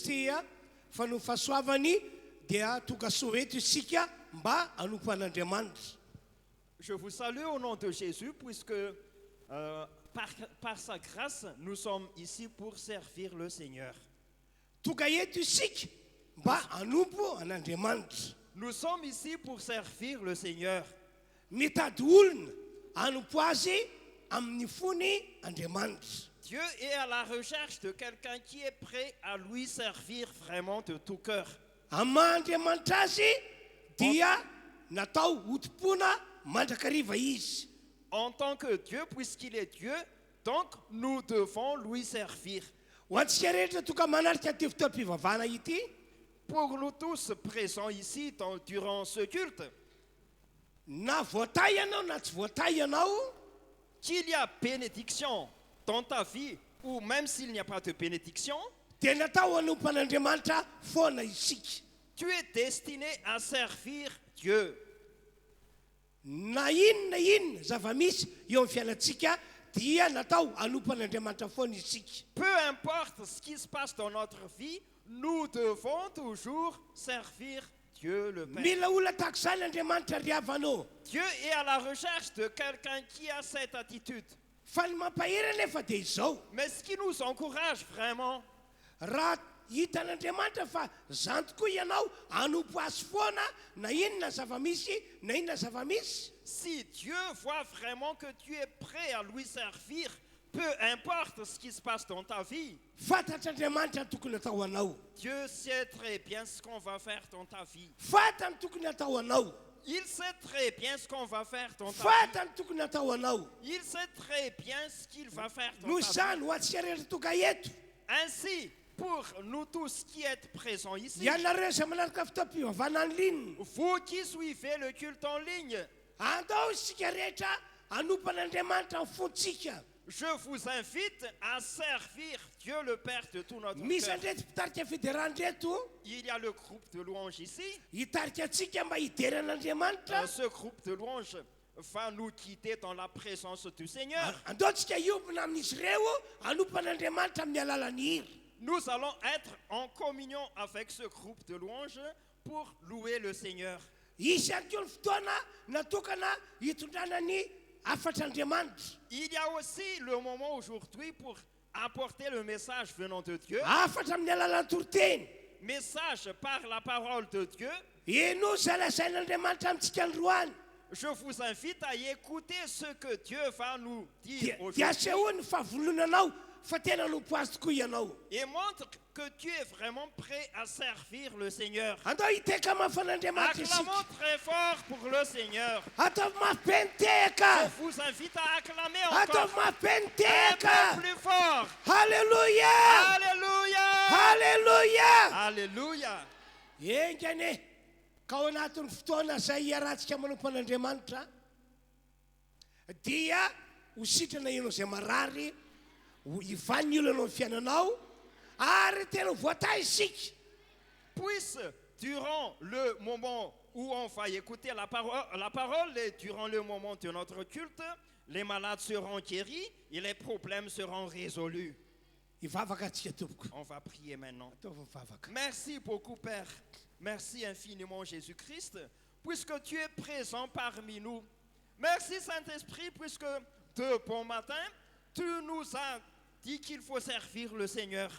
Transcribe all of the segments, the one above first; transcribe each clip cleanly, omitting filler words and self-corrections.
Kristy fa no fahasoavany dia tokasoa eto isika mba hanompo an'Andriamanitra. Je vous salue au nom de Jésus, puisque par sa grâce, nous sommes ici pour servir le Seigneur. Toka eto isika mba hanompo an'Andriamanitra. Nous sommes ici pour servir le Seigneur. Mitady olona hanompo azy amin'ny fony Andriamanitra. Dieu est à la recherche de quelqu'un qui est prêt à lui servir vraiment de tout cœur. Ama-Andriamanitra azy dia natao hotompona mandrakariva izy. En tant que Dieu, puisqu'il est Dieu, donc nous devons lui servir. Ho antsika rehetra toka manarika ty fotoam-pivavahana ity. Pour nous tous présents ici durant ce culte, Na voatay ianao na tsy voatay ianao, qu'il y a bénédiction dans ta vie, ou même s'il n'y a pas de bénédiction, dia natao hanompo an'Andriamanitra foana isika. tu es destiné à servir Dieu. Na inona zava-misy eo amin'ny fiainantsika dia natao hanompo an'Andriamanitra foana isika. Peu importe ce qui se passe dans notre vie, nous devons toujours servir Dieu le Père. Mila olona tahaka izany Andriamanitra riavanao. Dieu est à la recherche de quelqu'un qui a cette attitude. Fa ny mampahira nefa dia izao, Mais ce qui nous encourage vraiment, raha hita an'Andriamanitra fa zany tokoa ianao hanompo azy foana na inona zava-misy na inona zava-misy, si Dieu voit vraiment que tu es prêt à lui servir, peu importe ce qui se passe dans ta vie, fantatr'Andriamanitra ny tokony atao anao. Dieu sait très bien ce qu'on va faire dans ta vie. Fantany tokony atao anao. Il sait très bien ce qu'on va faire dans ta vie. Fantany tokony atao anao. Il sait très bien ce qu'il va faire dans Noho ta vie. izany ho antsika rehetra toka eto, Ainsi, pour nous tous qui êtes présents ici, ianareo izay manaraka fotoam-pivavahana ny ligne, vous qui suivez le culte en ligne, andao isika rehetra hanompo an'Andriamanitra ny fontsika. je vous invite à servir Dieu le Père de tout notre Misy cœur. andreto mpitarika fideran-dreto Il y a le groupe de louanges ici. hitarika antsika mba hideran'Andriamanitra. Ce groupe de louanges va nous quitter dans la présence du Seigneur. Andao tsika hiompona amin'izy ireo hanompo an'Andriamanitra amin'ny alalany hira. Nous allons être en communion avec ce groupe de louanges pour louer le Seigneur. Isy ihany koa ny fotoana natokana hitondrana ny afatr'Andriamanitra. Il y a aussi le moment aujourd'hui pour apporter le message venant de Dieu, Afatra amin'ny alalan'ny toroteny. message par la parole de Dieu. Eno zalazain'Andriamanitra amintsika androany. Je vous invite à y écouter ce que Dieu va nous dire Dia aujourd'hui asehoany fahavolonanao fa tena nompo azy tokoa ianao. et montre que tu es vraiment prêt à servir le Seigneur. Andao hiteka mafan'Andriamanitra Acclamons isika. très fort pour le Seigneur. Ataovy mafy Je peniteka. vous invite à acclamer Ataovy encore mafy un peu peniteka. plus fort. Halleluja. Alléluia! Halleluja. Alléluia! Engany ka ao anatin'ny fotoana izay iarahantsika manompo an'Andriamanitra dia ho sitrana ianao izay marary, hivan'ny olona ny fiainanao ary tena voatay isika. Puisse, durant le moment où on va écouter la parole et durant le moment de notre culte, les malades seront guéris et les problèmes seront résolus. Hivavaka antsika tompoko. On va prier maintenant. Ataovy mivavaka. Merci beaucoup, Père. Merci infiniment, Jésus-Christ, puisque tu es présent parmi nous. Merci, Saint-Esprit, puisque de bon matin, tu nous as dit qu'il faut servir le Seigneur,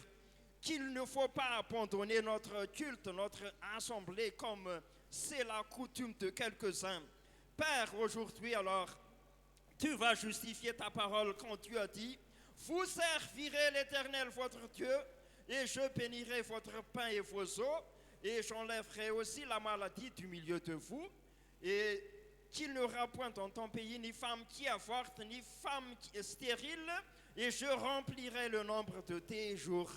qu'il ne faut pas abandonner notre culte, notre assemblée, comme c'est la coutume de quelques-uns. Père, aujourd'hui, alors, tu vas justifier ta parole quand tu as dit « Vous servirez l'Éternel, votre Dieu, et je bénirai votre pain et vos eaux, et j'enlèverai aussi la maladie du milieu de vous, et qu'il n'y aura point dans ton pays ni femme qui avorte, ni femme stérile, et je remplirai le nombre de tes jours. »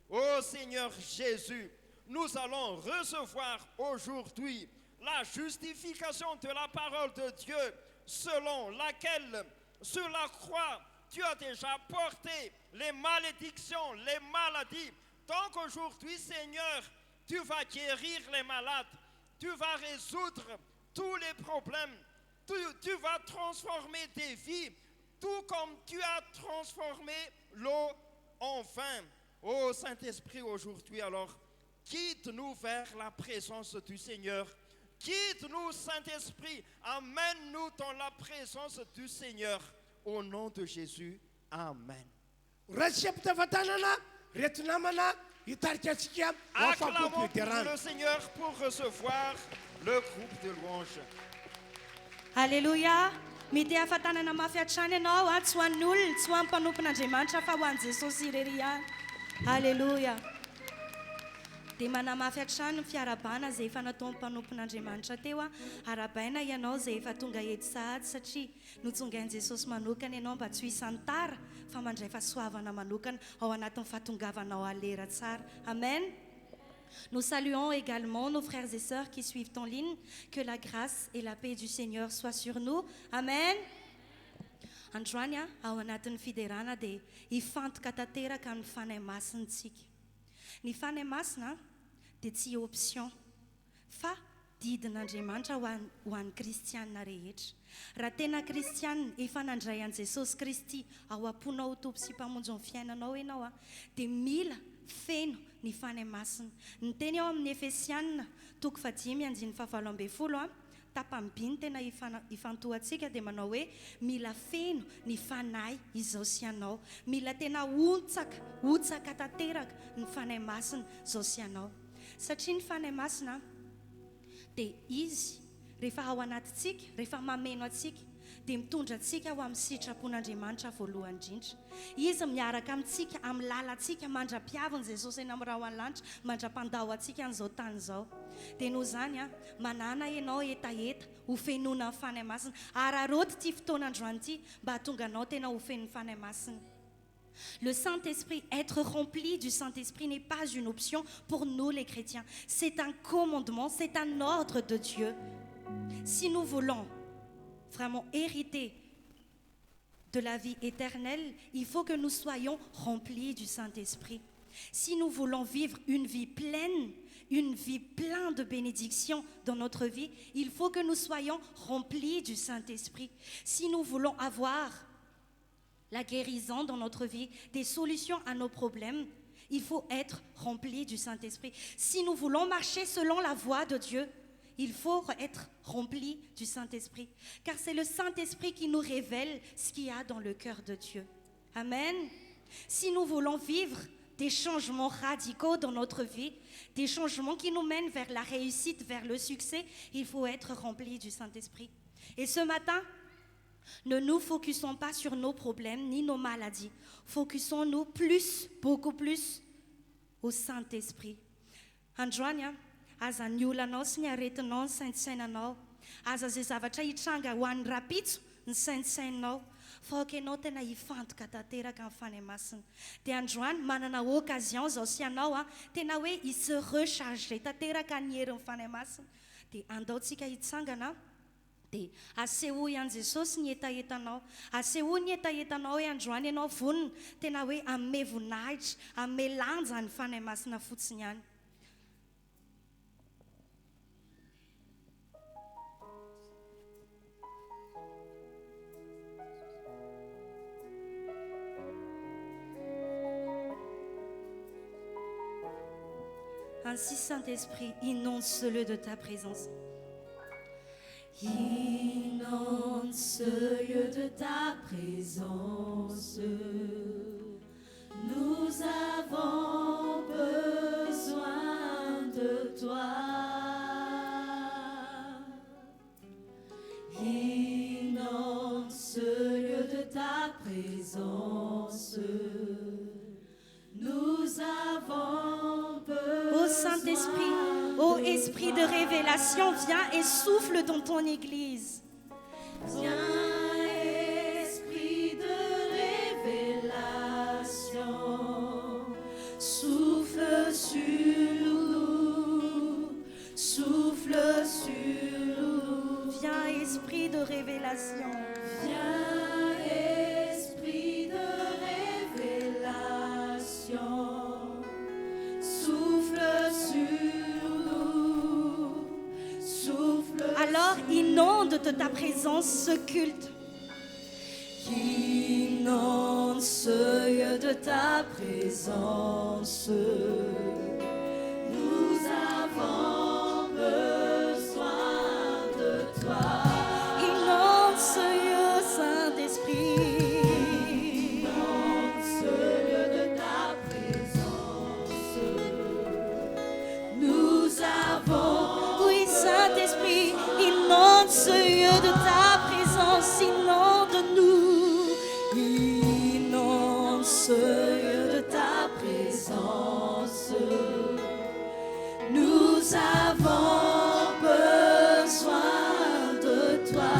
Ô Seigneur Jésus, nous allons recevoir aujourd'hui la justification de la parole de Dieu, selon laquelle, sur la croix, tu as déjà porté les malédictions, les maladies. Donc aujourd'hui, Seigneur, tu vas guérir les malades, tu vas résoudre tous les problèmes, tu vas transformer des vies, tout comme tu as transformé l'eau en vin. Ô Saint-Esprit, aujourd'hui, alors, quitte-nous vers la présence du Seigneur. Quitte-nous, Saint-Esprit. Amène-nous dans la présence du Seigneur. Au nom de Jésus. Amen. Acclamons pour le Seigneur pour recevoir le groupe de louanges. Alléluia. Mety ahafantanana mafy hatrany ianao tsy ho an'ny olona, tsy ho an'ny mpanompon'Andriamanitra fa ho an'i Jesosy irery ihany. Alléluia. Dia manamafy hatrany ny fiarabana izay efa nataon'ny mpanompon'Andriamanitra teo arabaina ianao izay efa tonga eto sahady satria notsongain'i Jesosy manokana ianao mba tsy ho isan'ny tara fa mandray fahasoavana manokana ao anatin'ny fahatongavanao alera tsara. Amen. Nous saluons également nos frères et sœurs qui suivent en ligne. Que la grâce et la paix du Seigneur soient sur nous. Amen. Androany ao anatin'ny fiderana dia hifantoka tanteraka amin'ny fanahy masintsika. Ny fanahy masina dia tsy option fa didin'Andriamanitra ho an'ny kristianina rehetra. Raha tena kristianina efa nandray an'i Jesosy Kristy ao am-ponao ho tompo sy mpamonjy ny fiainanao ianao dia mila feno ny fanahy masina. Ny teny ao amin'ny Efesianina 5:7-12 tapam-by tena ifantohantsika dia manao hoe mila feno ny fanahy izao sy anao. Mila tena otsaka tanteraka ny fanahy masina izao sy anao. Satria ny fanahy masina dia izy rehefa ao anatintsika, rehefa mameno atsika dia mitondra antsika ho amin'ny sitrapon'Andriamanitra voalohany indrindra. Izy miaraka amintsika, amin'ny lalantsika, mandra-piaviny Jesosy eny amin'ny raha lanitra, mandra-pandao antsika an'izao tany izao. Dia noho izany manana ianao etaeta ho fenoina amin'ny fanahy masina. Araroty ity fotoanandroany ity mba hahatonga anao tena ho feno fanahy masina. Le Saint-Esprit, être rempli du Saint-Esprit n'est pas une option pour nous les chrétiens. C'est un commandement, c'est un ordre de Dieu. Si nous voulons vraiment hériter de la vie éternelle, il faut que nous soyons remplis du Saint-Esprit. Si nous voulons vivre une vie pleine de bénédictions dans notre vie, il faut que nous soyons remplis du Saint-Esprit. Si nous voulons avoir la guérison dans notre vie, des solutions à nos problèmes, il faut être remplis du Saint-Esprit. Si nous voulons marcher selon la voie de Dieu, il faut être rempli du Saint-Esprit. Car c'est le Saint-Esprit qui nous révèle ce qu'il y a dans le cœur de Dieu. Amen. Si nous voulons vivre des changements radicaux dans notre vie, des changements qui nous mènent vers la réussite, vers le succès, il faut être rempli du Saint-Esprit. Et ce matin, ne nous focusons pas sur nos problèmes ni nos maladies. Focusons-nous beaucoup plus au Saint-Esprit. Androany aza ny olanao sy ny aretinao ny saintsainanao. Aza zay zavatra hitranga ho an'ny rapitso ny saintsainao. Fa ianao tena hifantoka tanteraka amin'ny fanahy masina. Dia androany manana occasion zao sy ianao tena hoe se recharger tanteraka ny herin'ny fanahy masina. Dia andaontsika hitsangana dia asehoy an' Jesosy ny etaetanao. Asehoy ny etaetanao hoe androany ianao vonona tena hoe amme voninahitra, amme lanja ny fanahy masina fotsiny ihany. Ainsi, Saint-Esprit, inonde ce lieu de ta présence. Inonde ce lieu de ta présence. Nous avons besoin de toi. Inonde ce lieu de ta présence. Nous avons besoin. Ô Saint-Esprit, ô Esprit de révélation, viens et souffle dans ton Église. Viens, Esprit de révélation, souffle sur nous, souffle sur nous. Viens, Esprit de révélation. Viens, Esprit de révélation, souffle sur nous, souffle. Alors inonde de ta présence ce culte. Inonde ce lieu de ta présence, nous avons besoin de toi. Inonde ce lieu, Saint-Esprit. Inonde ce lieu de ta présence, nous avons. Oui, Saint-Esprit, inonde ce lieu de ta présence, inonde-nous. Inonde ce lieu de ta présence, nous avons besoin de toi.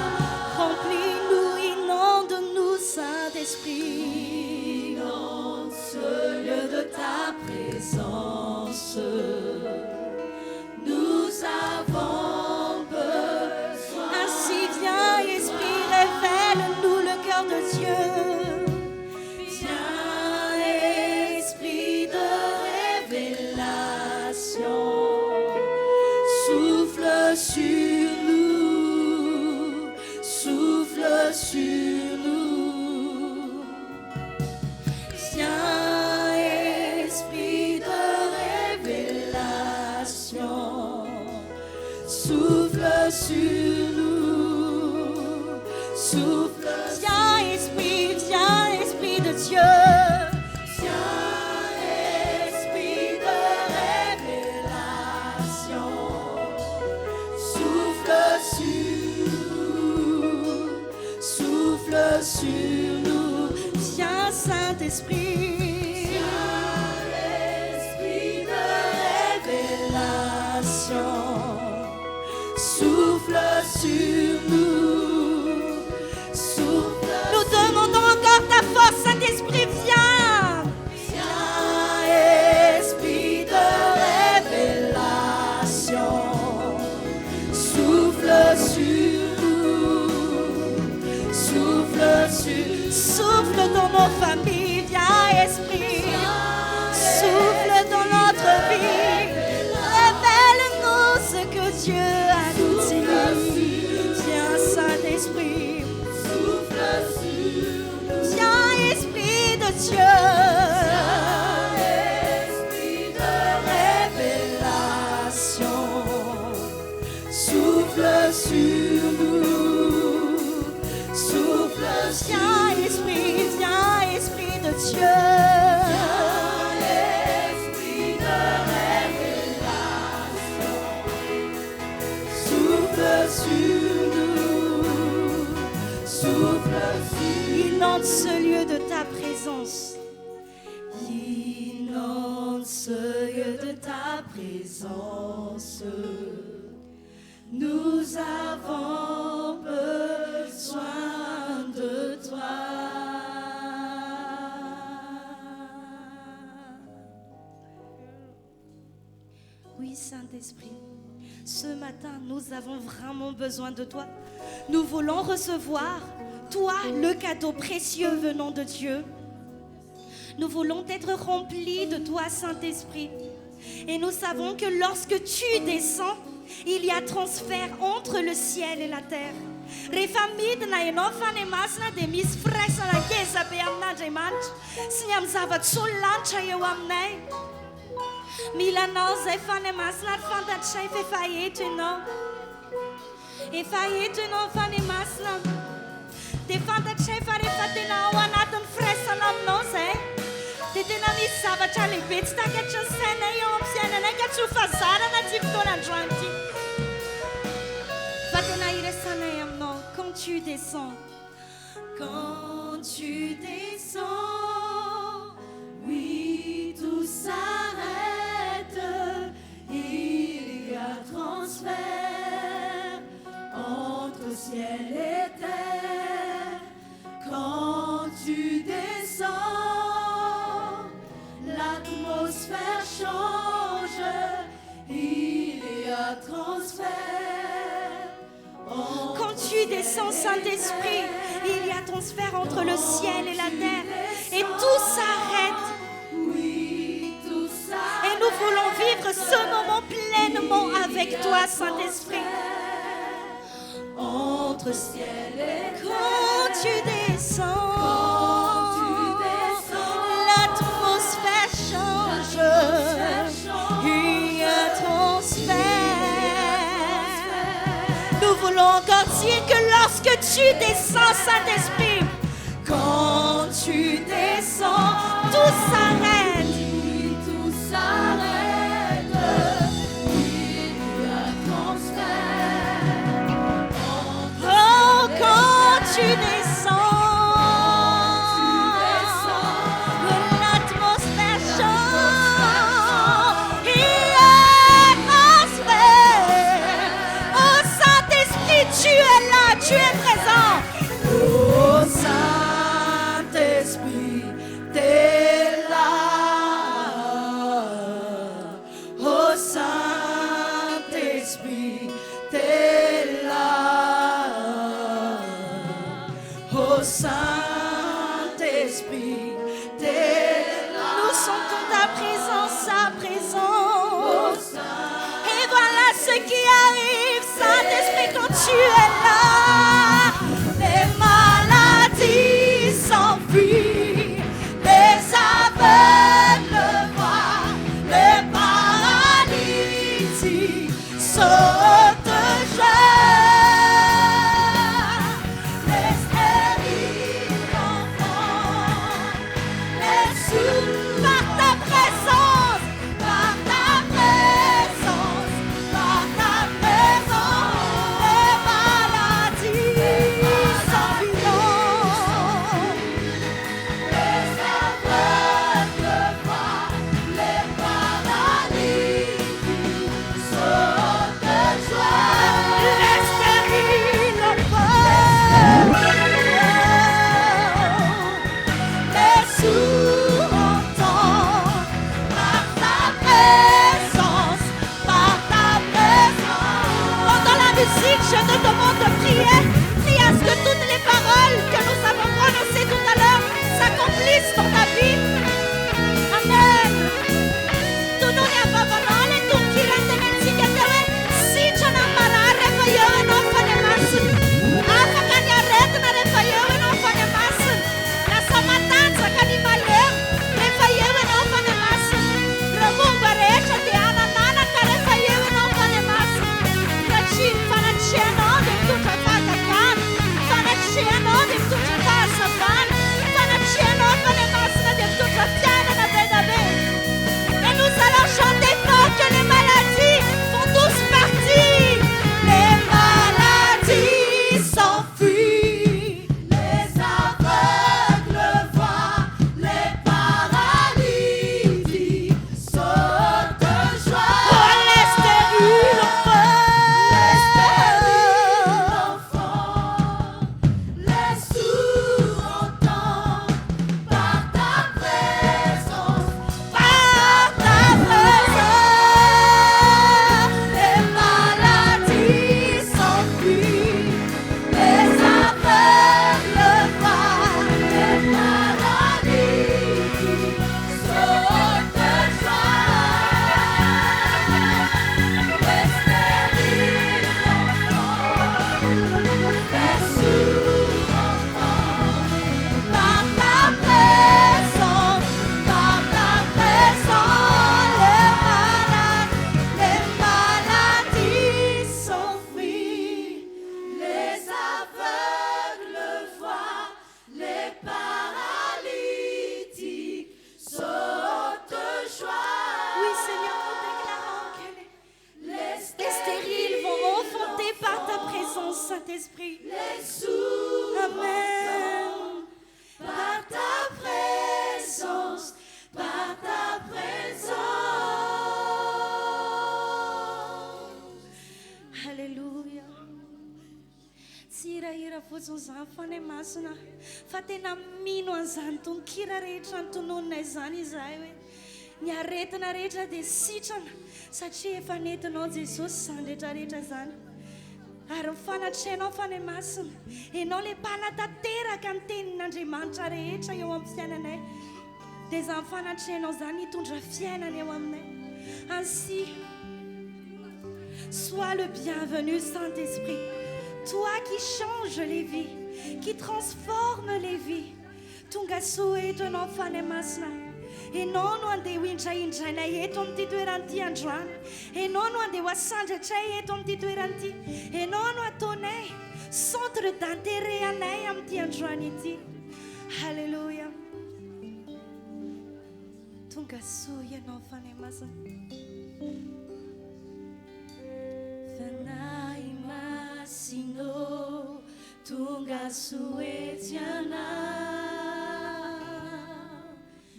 Remplis-nous, inonde-nous, Saint-Esprit. Inonde ce lieu de ta présence, nous avons besoin. Ainsi, viens, Esprit, révèle-nous le cœur de Dieu. Viens, Esprit de révélation, souffle sur nous, souffle sur nous. Viens, Esprit de révélation, souffle sur nous, souffle. Viens, Esprit de Dieu. Viens, Esprit de révélation, souffle sur nous, souffle sur nous. Viens, Saint-Esprit. Viens, Esprit de révélation, souffle sur nous, souffle. Nous demandons encore ta force, Saint-Esprit, viens. Viens, Esprit de révélation, souffle sur nous, souffle sur. Souffle dans nos familles, viens, Esprit. Souffle dans notre vie. Révèle-nous ce que Dieu a nous dit. Viens, Saint-Esprit. Souffle sur nous. Viens, Esprit de Dieu. Esprit de révélation, souffle sur nous, souffle sur nous. Viens, Esprit de Dieu. Esprit de révélation, souffle sur nous, souffle sur nous. Inonde ce lieu de ta présence. Inonde ce lieu de ta présence, nous avons besoin de toi. Oui, Saint-Esprit, ce matin, nous avons vraiment besoin de toi. Nous voulons recevoir, toi, le cadeau précieux venant de Dieu. Nous voulons être remplis de toi, Saint-Esprit. Et nous savons que lorsque tu descends, il y a transfert entre le ciel et la terre. Rehefa na ianao fanemasina dia misy firaisana keza be amin'Andriamanitra sy ny amin'ny zava-tsolonlanitra eo aminay. Mila anao izay fanemasina ary fantatrisay fa efa eto ianao. Efa eto ianao fanemasina. Dia fantatrisay fa rehefa tena ao anatin'ny firaisana aminao izay dia tena misy zavatra lehibe tsy takatry ny sainay eo amin'ny fiainanay ka tsy ho fazarana ty fotoanandroany ity. Fa tena iresanay aminao quand tu descends. Quand tu descends, oui, tout s'arrête. Il y a transfert entre ciel et terre. Quand tu descends, l'atmosphère change. Il y a transfert. Quand tu descends, Saint-Esprit, il y a transfert entre le ciel et la terre. Et tout s'arrête. Oui, tout s'arrête. Et nous voulons vivre ce moment pleinement avec toi, Saint-Esprit. Entre ciel et terre. Quand tu descends, Quand tu voulons encore dire que lorsque tu descends, Saint-Esprit, quand tu descends, tout s'arrête. Tout s'arrête, il y a transfert. Oh, quand tu descends, l'atmosphère change, il y a transfert. Oh, Saint-Esprit, tu es là, tu es présent. Oh, Saint-Esprit, t'es là. Oh, Saint-Esprit, t'es là. Oh, Saint-Esprit, t'es là. Nous sentons ta présence, sa présence. Et voilà ce qui arrive, Saint-Esprit, quand tu es là. Les maladies s'enfuient, les aveugles voient, les paralytiques sautent de joie, les stériles enfants, les sourds par ta présence, par ta présence, par ta présence, les maladies s'enfuiront. Les aveugles voient, les paralytiques sautent de joie, les stériles enfants, les sourds entendent par ta présence, par ta présence. Pendant la musique, je te demande de prier. Prie à ce que toutes les paroles que nous avons prononcées tout à l'heure s'accomplissent dans ta vie. Amen. Tu non ne abbandonerai, tu chi rende menziche te, si ce ne ammalare, fai io e non fai ne mas. Afa che ne arretnare, fai io e non fai ne mas. La samatanza che ne malher, ne fai io e non fai ne mas. Remunga recia di ana nana, che ne fai io e non fai ne mas. Racin fana ceno, de tutta fatta can. Fana ceno, de tutta casa van. Fana ceno, fana masna, de tutta fiana, na veda bene. Et nous allons chanter fort que les maladies font tous partie. Les maladies s'enfuient, les aveugles voient, les paralytiques sautent de joie. Oh, les stériles enfants, les sourds entendent par ta présence, par ta présence. Les maladies s'enfuient, les aveugles voient, les paralytiques sautent de joie. Les stériles enfants, les sourds entendent par ta présence, les maladies s'enfuient, les aveugles voient, les paralytiques sautent de joie. Oui, Seigneur, nous déclarons que les stériles vont enfanter par ta présence, Saint-Esprit. Les sourds, amen. Par ta présence, par ta présence. Alléluia. Tsira ira fotsiny zany fa ny masina fa tena mino an'izany tononkira rehetra antononina izany izahay hoe ny aretina rehetra dia sitrana satria efa nentinao Jesosy izany rehetrarehetra izany. Ary mifanatrehanao fa ny masina, ianao le mpanatanteraka ny tenin'Andriamanitra rehetra eo amin'ny fiainanay. Dia izany fanatrehanao izany hitondra fiainana eo aminay. Ainsi, sois le bienvenu, Saint-Esprit. Toi qui changes les vies, qui transforme les vies. Tonga soa eto ianao fa ny masina. Ianao no andeha ho indraindrainay eto amin'ity toerana ity androany. Ianao no andeha ho asandratra eto amin'ity toerana ity. Ianao no ataonay danterehanay amin'ity androany ity. Halleluia. Tonga soa ianao fanahy masina. Fanahy masinao tonga soetiana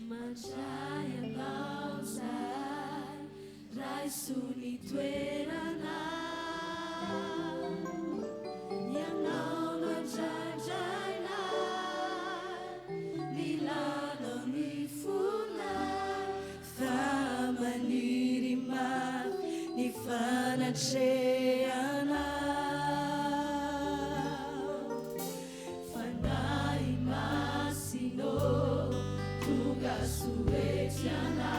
mandray anao zay raisony toerana ianao mandraindrainay milanao ny fonay fa maniry mafy ny fanatreana fanahy masinao tonga soetiana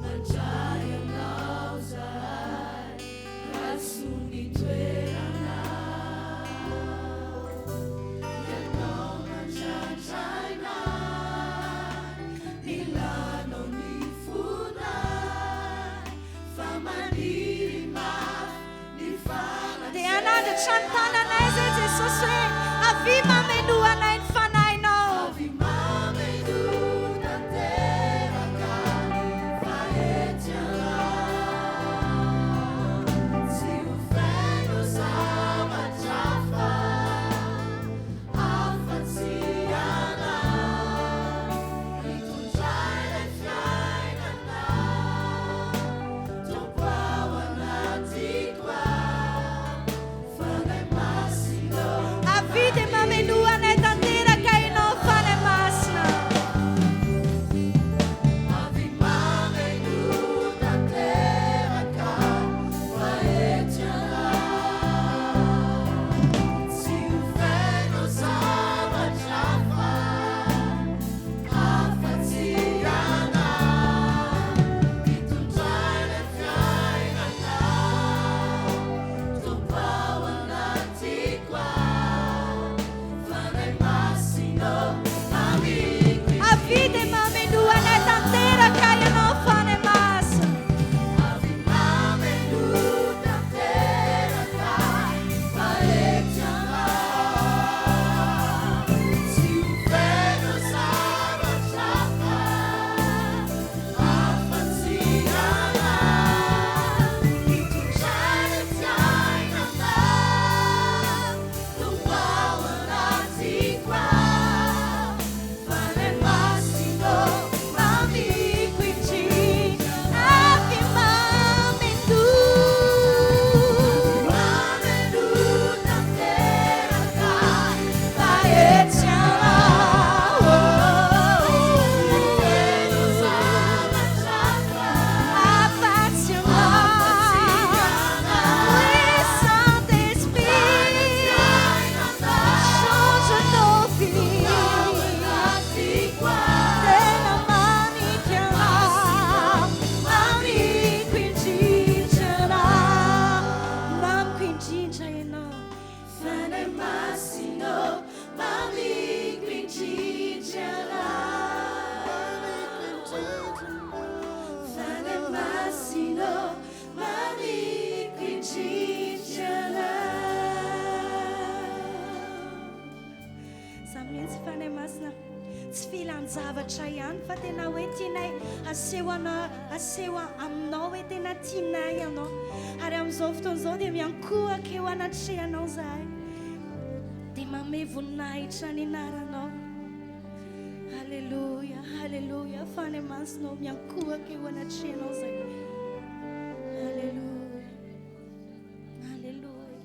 mandray anao zay raisony toerana ianao mandraindrainay milanao ny fonay fa maniry mafy ny fanatreana. Dia anandratra ny tananay zay Jesosy hoe avy mameno anay ny fanahinao. Avy mameno tanteraka fahetjana tsy ho feno zavatra afa-tsy anao mitondray lay fiainana tompo ao anatiko fanahy masinao. Avy dia mameno anay tanteraka ianao fanahy masina. Avy mameno tanteraka fahetjana tsy ho feno zavatra afa-tsy anao mitondray lay fiainana tompo ao anatiko fanahy masinao amiky. Avy dia mameno anay tanteraka ianao fanahy masina. Avy mameno tanteraka fahetjana tsy ho feno zavatra afa-tsy anao mitondray lay fiainana tompo ao anatiko fanahy masinao amiky indrindra. Avy mameno. Mameno tanteraka fahetjana feno zavatra Afatsy anao. Oui, Saint-Esprit, change nos vies. Tena maniky anao. Mamiko indrindra anao. Mamiko indrindra ianao. Fanahy masinao mamiko indrindra anao. Fanahy masinao mamiko indrindra anao. Za mihitsy fanahy masina tsy filan-javatra ihany fa tena hoe tianay aseho aminao hoe tena tianay ianao. Ary amin'izao fotoan'izao dia miankohaka eo anatrehanao zahay dia mame voninahitra ny anaranao. Halleluja, halleluja. Fanahy masinao miankohaka eo anatrehanao zahay. Halleluja, halleluja.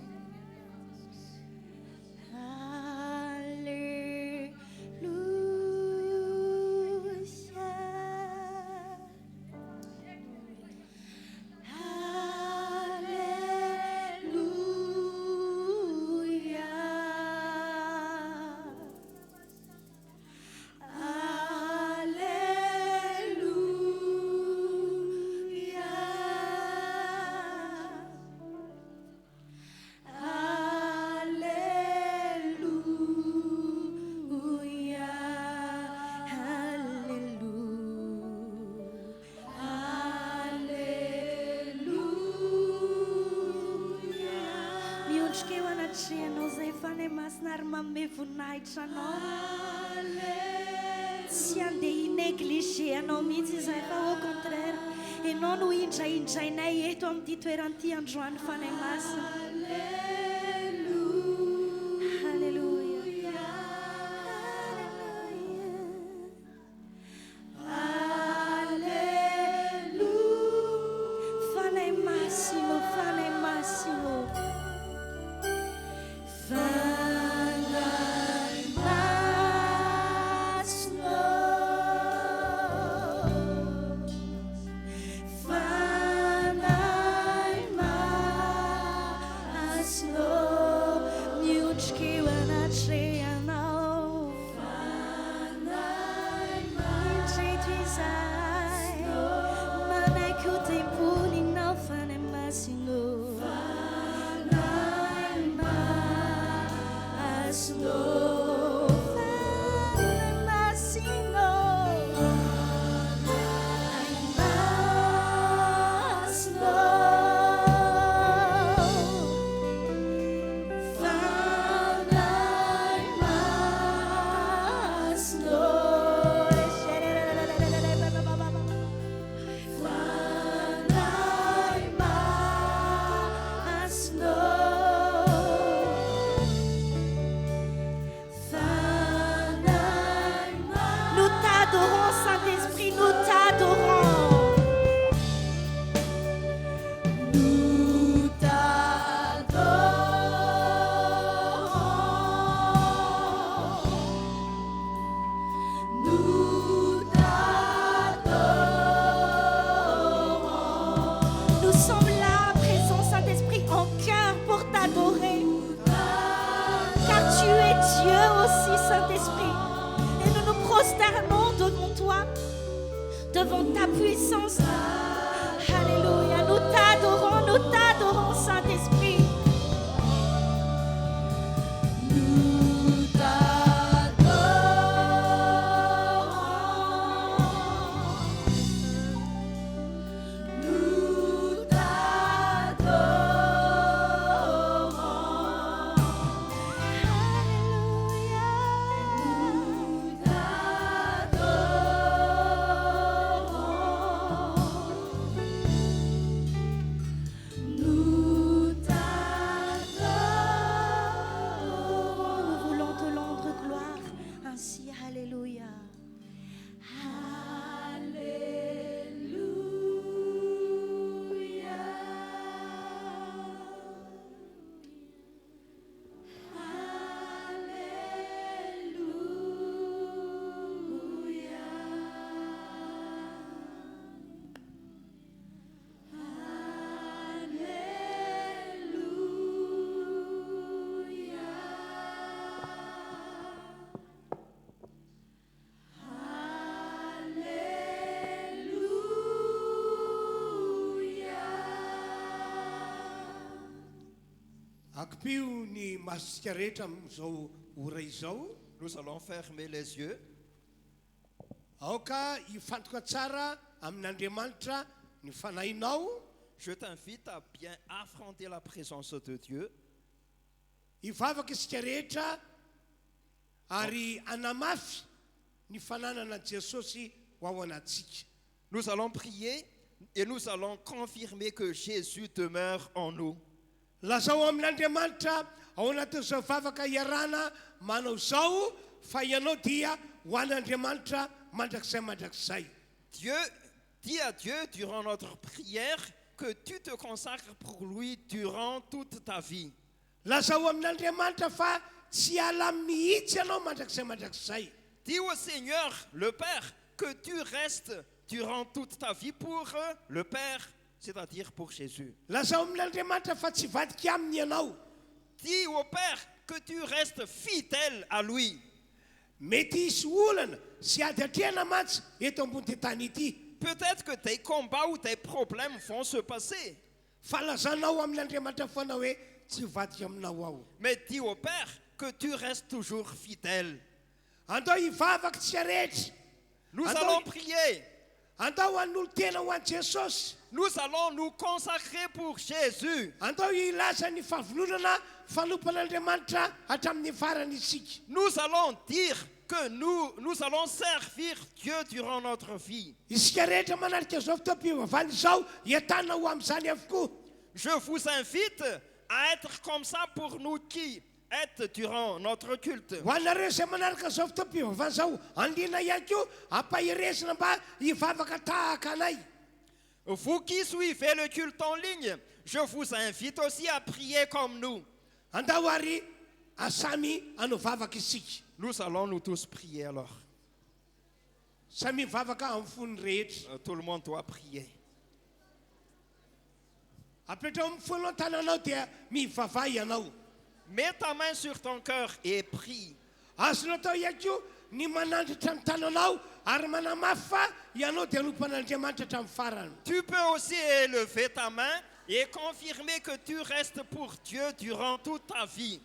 Alleluia. satria ianao zay fanay masina ary manome voninahitra anao tsy andeha inégligé anao mihitsy izay fa au contraire ianao no indraindrainay eto amin'ity toeran'ity androany fanay masina halleluja fanay masino fanay masino devant ta puissance. Alléluia. Nous t'adorons, Saint-Esprit. Nous akpio ny masika rehetra amin'izao ora izao. Nous allons fermer les yeux. Aoka hifantoka tsara amin'Andriamanitra ny fanahinao. Je t'invite à bien affronter la présence de Dieu. Hivavaka isika rehetra ary anamafy ny fananana Jesosy ho ao anatsika. Nous allons prier et nous allons confirmer que Jésus demeure en nous. Lazao amin'Andriamanitra ao anatin'izao vavaka iarana manao zao fa ianao dia ho an'Andriamanitra mandrakizay. Dieu dit à Dieu durant notre prière que tu te consacres pour lui durant toute ta vie. Lazao amin'Andriamanitra fa tsy ala mihitsy ianao mandrakizay. Dis au Seigneur, le Père, que tu restes durant toute ta vie pour le Père, c'est-à-dire pour Jésus. Lazao amin'Andriamanitra fa tsy vadika aminy ianao. Dis au Père que tu restes fidèle à lui. Mety hisy olana sy ady atrehana matsy eto ambony tany ity. Peut-être que tes combats ou tes problèmes vont se passer. Fa lazanao amin'Andriamanitra foana hoe tsy vadika aminao ao. Mais dis au Père que tu restes toujours fidèle. Andao hivavaka tsy rehetra. Nous allons prier. andao an'olo tena ho an'i jesosy Nous allons nous consacrer pour Jésus. andao ilaza ny fahavononana fanompan'andriamanitra hatramin'ny farany isika Nous allons dire que nous allons servir Dieu durant notre vie. isika rehetra manarika zao fotoam-pivavahana izao iatana ho amin'izany avokoa Je vous invite à être comme ça pour nous qui êtes durant notre culte. ho anareo izay manaraka zao fotoam-pivavahana zao andina ihany koa ampahiresina mba hivavaka tahaka anay Vous qui suivez le culte en ligne, je vous invite aussi à prier comme nous. andao ary asamy anao vavaka isika Nous allons nous tous prier alors. samy mivavaka amin'ny fony rehetra Tout le monde doit prier. apetrao amin'ny fony ao tananao dia mivavaha ianao Mets ta main sur ton cœur et prie. azonao atao ihany koa ny manandritra ny tananao ary manamafy fa ianao dia nompan'andriamanitra hatramin'ny farany Tu peux aussi élever ta main et confirmer que tu restes pour Dieu durant toute ta vie.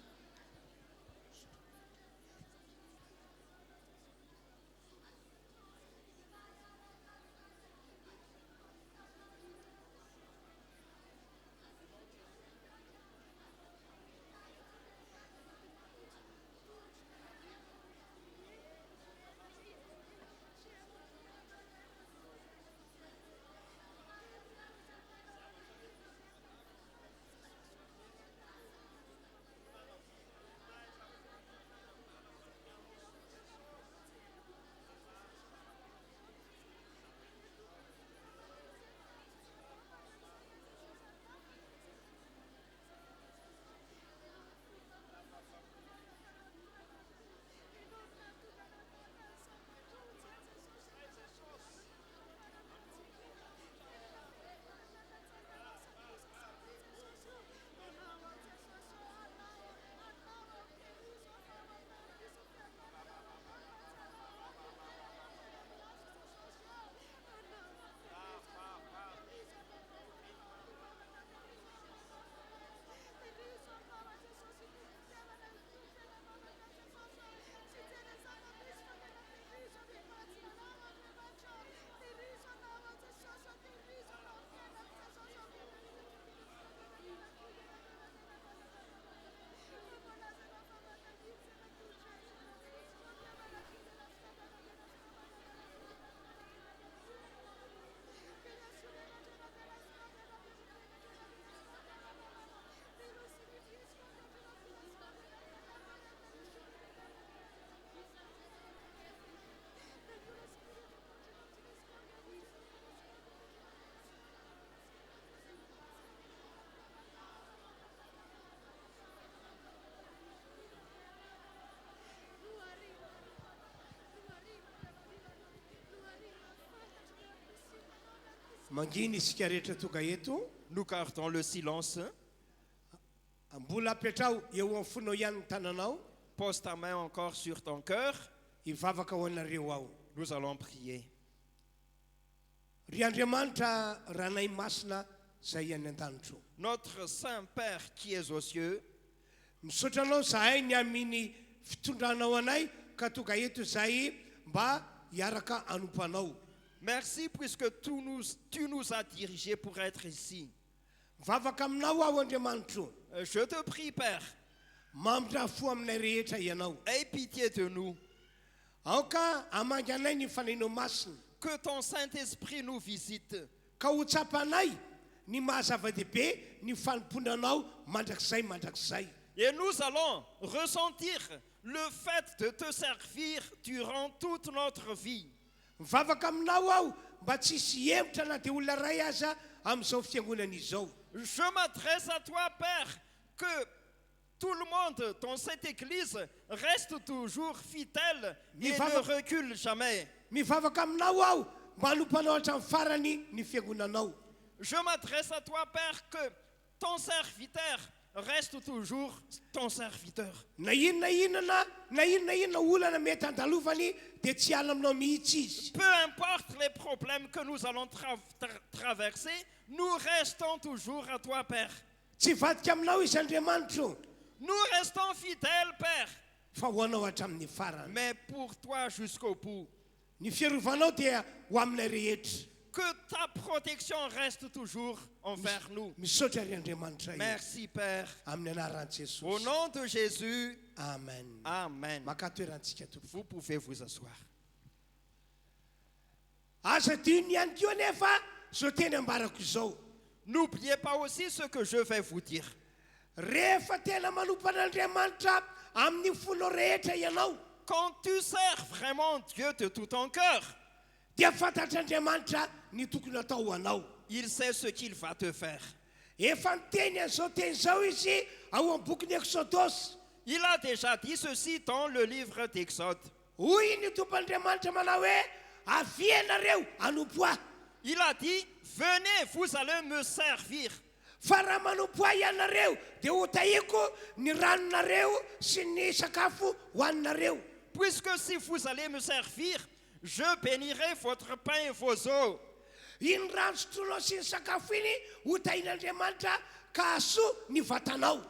manginy isika rehetra tonga eto Nous gardons le silence. mbola apetrao eo amin'ny fonao ihany ny tananao Pose ta main encore sur ton cœur. hivavaka ho anareo ao Nous allons prier. ry andriamanitra ranay masina izay any an-danitro Notre Saint Père qui es aux cieux, misaotra anao zahay ny amin'ny fitondranao anay ka tonga eto izay mba hiaraka anompanao merci puisque tu nous as dirigés pour être ici. mivavaka aminao aho andriamanitro Je te prie, Père, mamitra fo aminay rehetra ianao aie pitié de nous. aoka hamangy anay ny fanainao masina Que ton Saint-Esprit nous visite. ka ho tsapanay ny mahazava-dehibe ny fanomponanao mandrakizay Et nous allons ressentir le fait de te servir durant toute notre vie. mivavaka aminao aho mba tsisy hevitra na dia olona ray aza amin'izao fiangonana izao Je m'adresse à toi, Père, que tout le monde dans cette église reste toujours fidèle et ne recule jamais. mivavaka aminao aho mba hanompanao hatramin'ny farany ny fiangonanao Je m'adresse à toi, Père, que ton serviteur reste toujours ton serviteur. na inona olana mety andalovany dia tsy ala aminao mihitsy izy Peu importe les problèmes que nous allons traverser, nous restons toujours à toi, Père. tsy vadika aminao izy andriamanitro Nous restons fidèles, Père, fa ho anao hatramin'ny farany mais pour toi jusqu'au bout. ny fiarovanao dia ho aminay rehetra. Que ta protection reste toujours envers nous. Misaotra ry Andriamanitra io Merci Père. amin'ny anaran'i Au Jesosy. nom de Jésus, Amen. Amen. Makatoerantsika tompo. Vous pouvez vous asseoir. Aza diny ihany koa nefa zao teny ambarako izao. N'oubliez pas aussi ce que je vais vous dire. Rehefa tena manompan'Andriamanitra amin'ny folo rehetra ianao, Quand tu sers vraiment Dieu de tout ton cœur, dia fantatr'Andriamanitra ny tokony atao ho anao. il sait ce qu'il va te faire. Efa niteny an'izao teny izao izy ao amin'ny boky ny Exodosy. Il a déjà dit ceci dans le livre d'Exode. Hoy ny tompon'Andriamanitra manao hoe avy ianareo anompo ahy. Il a dit, venez, vous allez me servir. Fa raha manompo ahy ianareo dia ho tahiko ny ranonareo sy ny sakafo hoaninareo. Puisque si vous allez me servir, je bénirai votre pain et vos eaux. Iny rano sotroinao sy ny sakafo iny ho tahin'Andriamanitra ka hasoa ny vatanao.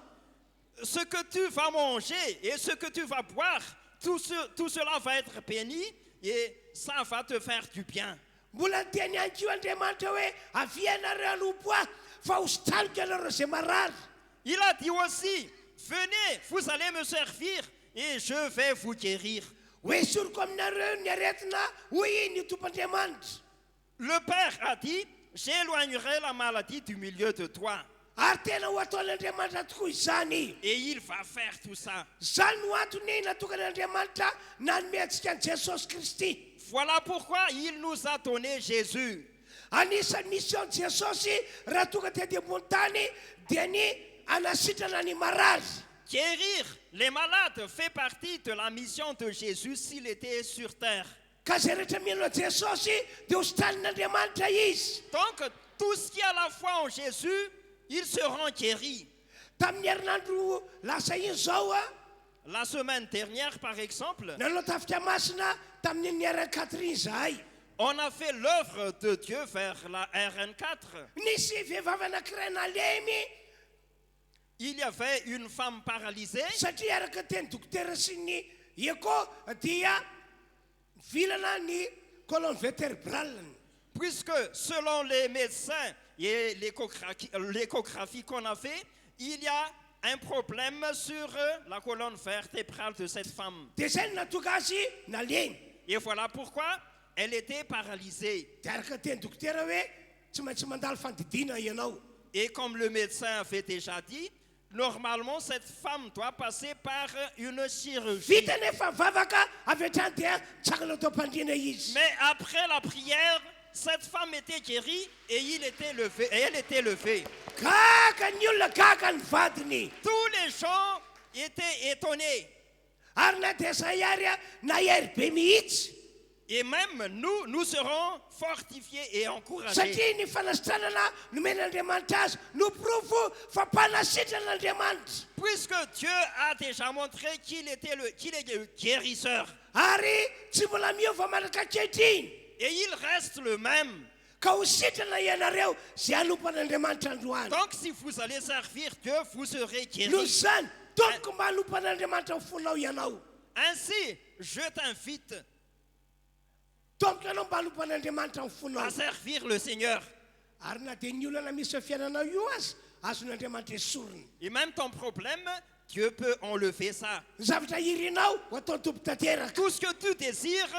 Ce que tu vas manger et ce que tu vas boire, tout cela va être béni et ça va te faire du bien. Mbola teny ihany koa Andriamanitra hoe avy ianareo anompo ahy fa hositraloko ianareo izay marary. Il a dit aussi, venez, vous allez me servir et je vais vous guérir. Hoe esoriko aminareo ny aretina hoy ny tompon'Andriamanitra. Le Père a dit, j'éloignerai la maladie du milieu de toi. Ary tena ho ataon'Andriamanitra tokoa izany. Et il va faire tout ça. Zany no antony natokan'Andriamanitra nanome antsika an'i Jesosy Kristy. Voilà pourquoi il nous a donné Jésus. Anisan'ny mission Jesosy raha tonga tety ambony tany dia ny anasitrana ny marary. Guérir les malades fait partie de la mission de Jésus s'il était sur terre. Ka zay rehetra miaino Jesosy dia hositanin'Andriamanitra izy. Donc, tout ce qui a la foi en Jésus, ils seront guéris. Tamin'ny herinandro lasa iny zao a, La semaine dernière, par exemple, nanao tafika masina tamin'ny RN4 iny zahay. on a fait l'œuvre de Dieu vers la RN4. Nisy vehivavy anankiray nalemy Il y avait une femme paralysée. satria araka teny dokotera sy ny eko dia vilana ny colonne vertébrale. Puisque selon les médecins et l'échographie qu'on a fait, il y a un problème sur la colonne vertébrale de cette femme. Dia zay no natonga azy nalemy. Et voilà pourquoi elle était paralysée. Dia araka teny dokotera hoe tsy maintsy mandalo fandidina ianao. Et comme le médecin avait déjà dit, normalement cette femme doit passer par une chirurgie. Vita nefa mivavaka avy hatrany dia tsakana atao mpandriana izy. Mais après la prière, cette femme était guérie et elle était levée. Gaga ny olona gaga ny vadiny. Tous les gens étaient étonnés. Ary na dia zay ary a nahery be mihitsy. Et même nous serons fortifiés et encouragés. Satria ny fanasitranana nomen'Andriamanitra azy no profo fa mpanasitran'Andriamanitra. Puisque Dieu a déjà montré qu'il est le guérisseur. Ary tsy mbola miova manaka ankehitriny. Et il reste le même. Ka ho sitrana ianareo zay anompan'Andriamanitra androany. Donc si vous allez servir Dieu, vous serez Noho guéris. izany tokony mba anompan'Andriamanitra ny fonao ianao. Ainsi, je t'invite Tokony ianao mba anompan'Andriamanitra ny fonao. à servir le Seigneur. Ary na dia ny olana misy fiainanao io azy azon'Andriamanitra esoriny. Et même ton problème, Dieu peut enlever ça. Ny zavatra irinao ho atao tompo tanteraka. Tout ce que tu désires,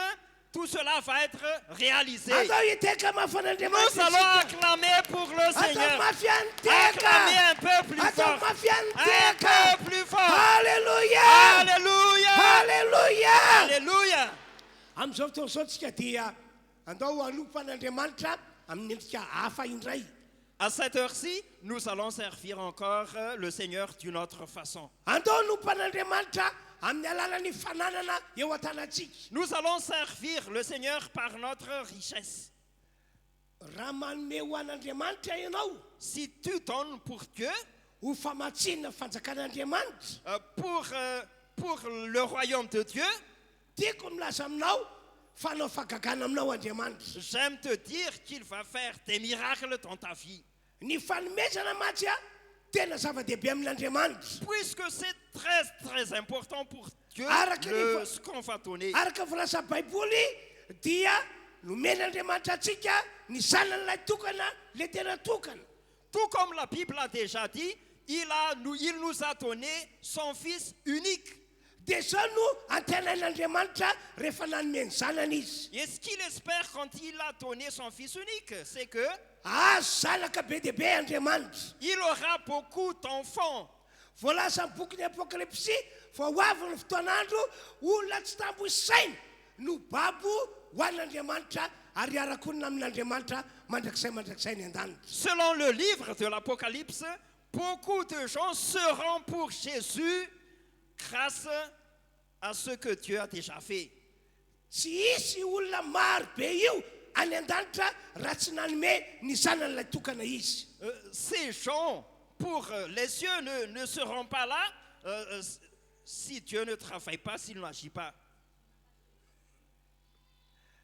tout cela va être réalisé. Atao hiteka Nous mafan'Andriamanitra allons acclamer pour le atao Seigneur. mafy any Acclamer teka. un peu plus Atao fort. mafy any Un teka. peu plus fort. Halleluja. Alléluia. Halleluja. Alléluia. Amin'izao fotoana izao tsika dia andao anompan'Andriamanitra amin'ny endrika hafa indray. À cette heure-ci, nous allons servir encore le Seigneur d'une autre façon. Andao anompan'Andriamanitra amin'ny alalan'ny fananana eo an-tanantsika. Nous allons servir le Seigneur par notre richesse. Raha manome ho an'Andriamanitra ianao Si tu donnes pour Dieu, ho famatsinana fanjakan'Andriamanitra, pour le royaume de Dieu, tiako milaza aminao fanao fagagana aminao Andriamanitra. j'aime te dire qu'il va faire des miracles dans ta vie. Ny fanomezana matsy a tena zava-dehibe amin'Andriamanitra. Puisque c'est très très important pour Dieu Araka ny ce qu'on va donner. araka volaza baiboly dia nomen'Andriamanitra antsika ny zanan'ilay tokana le tena tokana. Tout comme la Bible a déjà dit, il nous a donné son Fils unique. Dia zao no antenain'Andriamanitra rehefa nanome ny zanany izy. Et ce qu'il espère quand il a donné son Fils unique, c'est que Zanaka be dia be Andriamanitra. il aura beaucoup d'enfants. Voalaza amin'ny boky ny Apokalipsy fa ho avy ny fotoan'andro olona tsy tambo isaina no babo ho an'Andriamanitra ary arakonina amin'Andriamanitra mandrakizay ny an-danitra. Selon le livre de l'Apocalypse, beaucoup de gens seront pour Jésus grâce à ce que Dieu a déjà fait. Tsy isy olona maro be io any an-danitra raha tsy nanome ny zanan'ilay tokana izy. Ces gens, pour les cieux, ne seront pas là si Dieu ne travaille pas, s'il n'agit pas.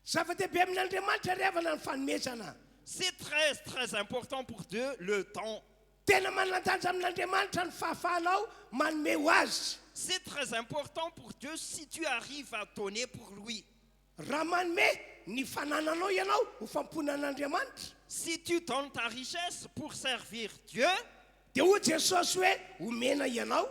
Zava-dehibe amin'Andriamanitra revana ny fanomezana. C'est très, très important pour Dieu, le temps. Tena manan-danja amin'Andriamanitra ny fahafahanao manome ho azy. C'est très important pour Dieu si tu arrives à donner pour lui. Raha manome ny fanananao ianao ho fampona an'Andriamanitra. Si tu donnes ta richesse pour servir Dieu, Dia hoy Jesosy hoe omena ianao,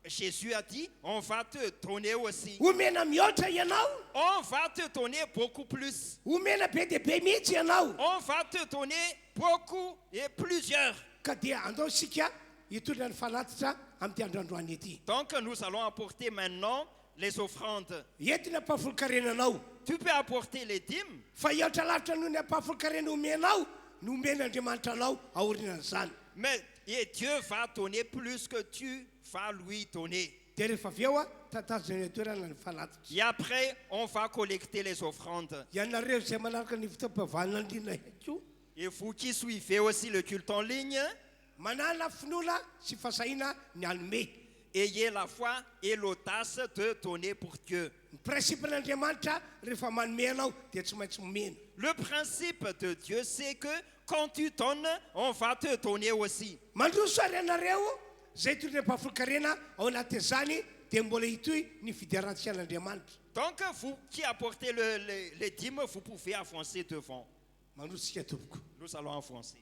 Jésus a dit, on va te donner aussi. omena mihoatra ianao, On va te donner beaucoup plus. omena be dia be mihitsy ianao. On va te donner beaucoup et plusieurs. Ka dia andao isika hitondra ny fanatitra amin'ity androandroany ity. Donc nous allons apporter maintenant les offrandes. Entina ampahafolokarenanao. Tu peux apporter les dîmes, Fa hiaotra lavitra noho ny ampahafolokarena omenao no omen'Andriamanitra anao aorinan'izany. mais et Dieu va donner plus que tu vas lui donner. Dia rehefa avy eo tatazona ny toerana ny fanatitra. Et après, on va collecter les offrandes. Ianareo izay manaraka ny fotoam-pihavanana andrina haiko, Et vous qui suivez aussi le culte en ligne, manana finoana sy fasahiana ny anome. ayez la foi et l'audace de donner pour Dieu. Ny principen'Andriamanitra rehefa manome anao dia tsy maintsy momena. Le principe de Dieu, c'est que quand tu donnes, on va te donner aussi. Mandroso ary ianareo zay toy ny ampahafolokarena ao anatin'izany dia mbola hitoy ny fidiarantsy an'Andriamanitra. Donc, vous qui apportez les dîmes, vous pouvez avancer devant. Mandroso sika tompoko. Nous allons avancer.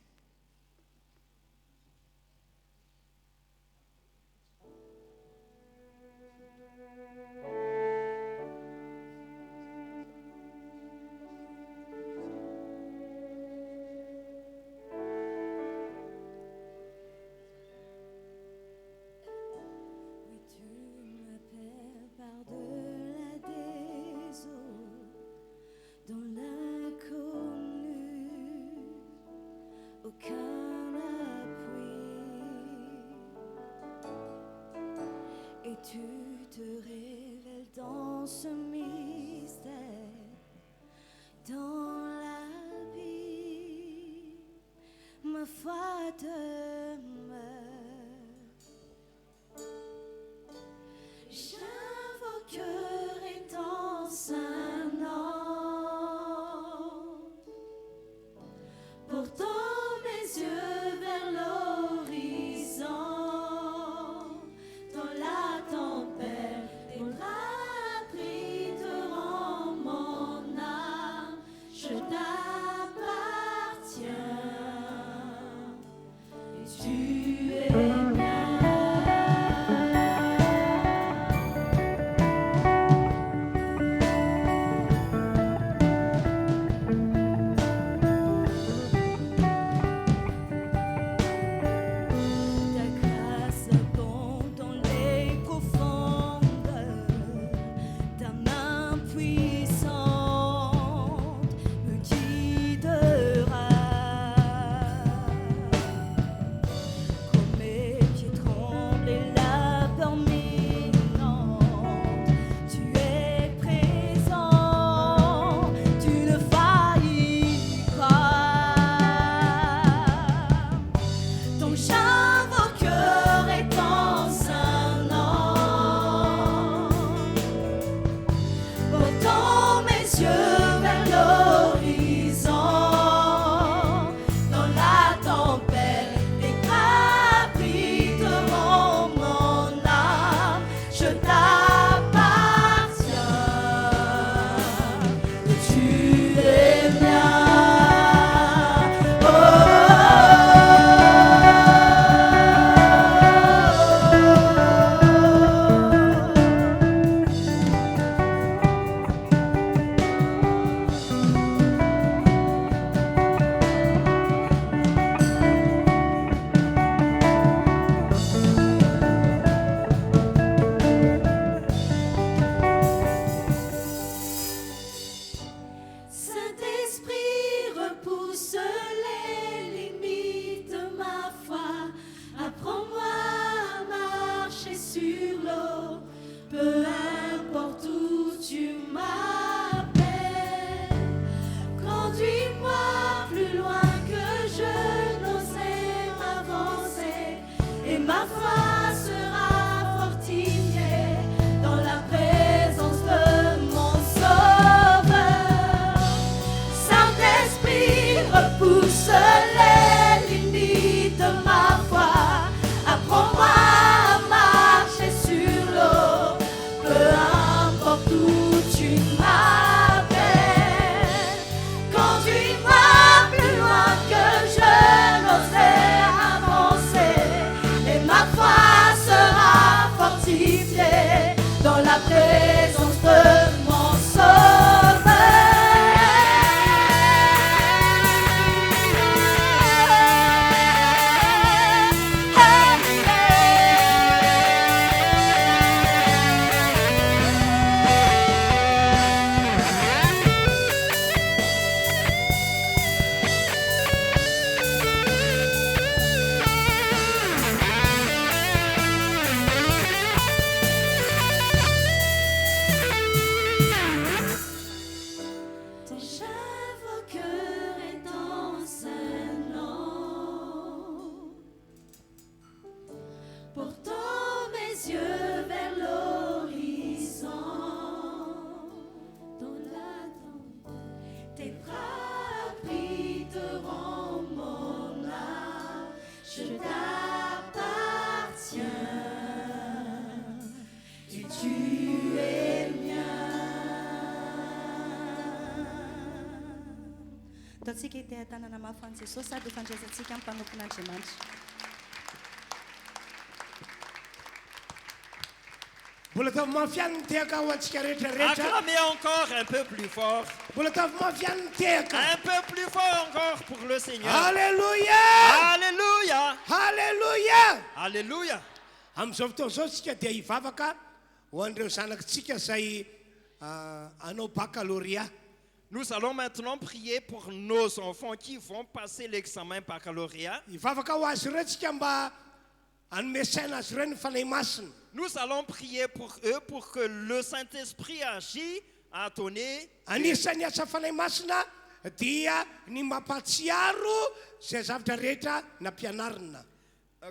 Oui, tu m'appelles par-delà des eaux, dans l'inconnu, aucun appui. Et tu te révèles dans ce mystère, dans la vie, ma foi demeure. J'invoquerai ton saint nom, portant mes yeux vers l'horizon. Dans la tempête, tes bras abriteront mon âme. Je t'appartiens. et ma foi sera fortifiée dans la présence de mon Sauveur. Saint-Esprit, repousse les limites de ma foi. Apprends-moi à marcher sur l'eau, peu importe où tu m'appelles. Conduis-moi plus loin que je n'oserais avancer, et ma foi sera fortifiée dans la présence de mon Sauveur. J'invoquerai ton Saint-Nom, portant mes yeux vers l'horizon. Dans l'attente, tes bras abriteront mon âme. Je t'appartiens et tu es mien. Taontsika ity tanàna mahafan'ny Jesosy sady fandraisantsika amin'ny mpanompon'Andriamanitra. Mbola tavy mafiany mitehaka ho antsika rehetrarehetra. Acclamez encore un peu plus fort. Mbola tavy mafiany mitehaka. Un peu plus fort encore pour le Seigneur. Alléluia! Alléluia. Alléluia! Alléluia. Amin'izao fotoana izao tsika dia hivavaka ho an'ireo zanakitsika izay hanao baccalauréat. Nous allons maintenant prier pour nos enfants qui vont passer l'examen baccalauréat. Hivavaka ho azy ireo tsika mba hanome saina azy ireo ny fanahy masina. Nous allons prier pour eux pour que le Saint-Esprit agisse à donner. Anisan'ny asa fanahy masina dia ny mampatsiaro izay zavatra rehetra nampianarina.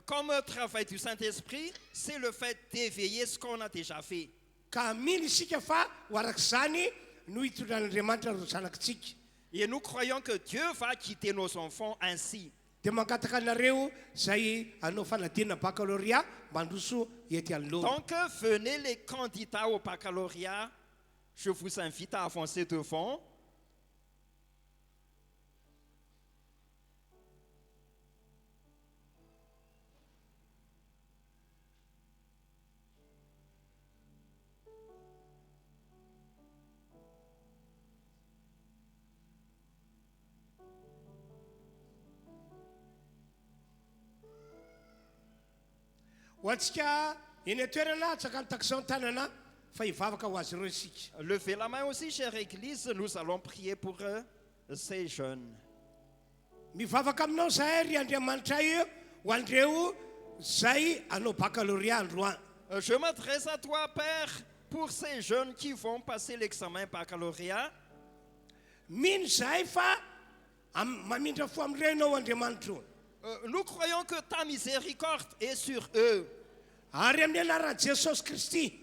Comme travail du Saint-Esprit, c'est le fait d'éveiller ce qu'on a déjà fait. Ka mino isika fa ho arak'izany no hitondran'Andriamanitra ro zanakitsika. Et nous croyons que Dieu va quitter nos enfants ainsi. Dia mangataka anareo izay hanao fanadinana baccalauréat mandroso ety anoloana. Donc venez les candidats au baccalauréat. Je vous invite à avancer devant. Ho antsika eny atoerana tsaka mitakizao ny tanana fa hivavaka ho azy ireo isika. Levez la main aussi, chère Église. Nous allons prier pour ces jeunes. Mivavaka aminao zahay ry Andriamanitra io ho andreo zay hanao baccalauréat androany. Je m'adresse à toi, Père, pour ces jeunes qui vont passer l'examen baccalauréat. Mino zahay fa mamindra fo amin'ireo ianao Andriamanitra. Nous croyons que ta miséricorde est sur eux. Ary amin'ny anaran'i Jesosy Kristy,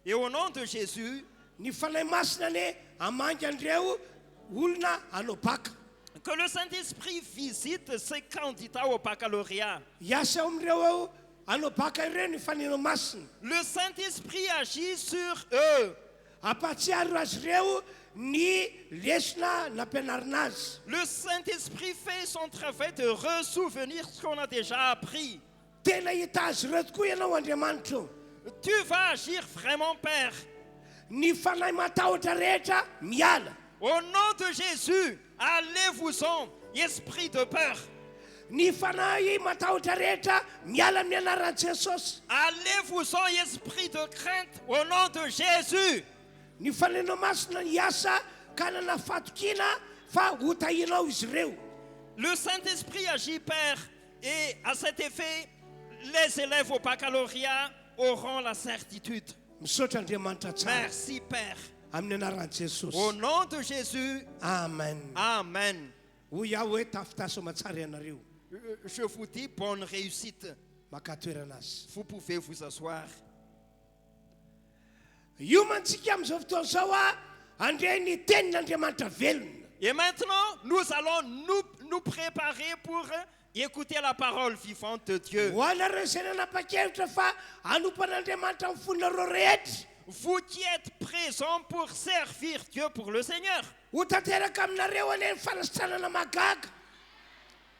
Et au nom de Jésus, ny fanahy masina ny hamangy andreo olona hanao baka. que le Saint-Esprit visite ces candidats au baccalauréat. Hiasa amin'ireo hanao baka ireo ny fanenao masina. Le Saint-Esprit agit sur eux. Ampatsiaro azy ireo ny lesona nampianarina azy. Le Saint-Esprit fait son travail de ressouvenir ce qu'on a déjà appris. Tena hita azy ireo tokoa ianao Andriamanitra. Tu vas agir vraiment, Père. Ny fanahy matahotra rehetra miala. Au nom de Jésus, allez-vous-en, esprit de peur. Ny fanahy matahotra rehetra miala amin'ny anaran'i Jesosy. Allez-vous-en, esprit de crainte, au nom de Jésus. Ny fanenao masina hiasa ka nanafatokiana fa hotahinao izy ireo. Le Saint-Esprit agit, Père, et à cet effet, les élèves au baccalauréat auront la certitude. Misaotra Andriamanitra tsara Merci, Père. amin'ny anaran'i Jesosy. Au nom de Jésus, Amen. Amen. Hoy aho hoe tafitaso matsara ianareo. Je vous dis bonne réussite. maka toerana azy. Vous pouvez vous asseoir. Iomantsika amin'izao fotoana zao andre ny tenin'Andriamanitra velona. Et maintenant, nous allons nous préparer pour écouter la parole vivante de Dieu. Ho anareo izay nanapa-kevitra fa anompan'Andriamanitra amin'ny fonareo rehetra. Vous qui êtes présents pour servir Dieu pour le Seigneur. Ho tanteraka aminareo ane ny fanasitranana magaga.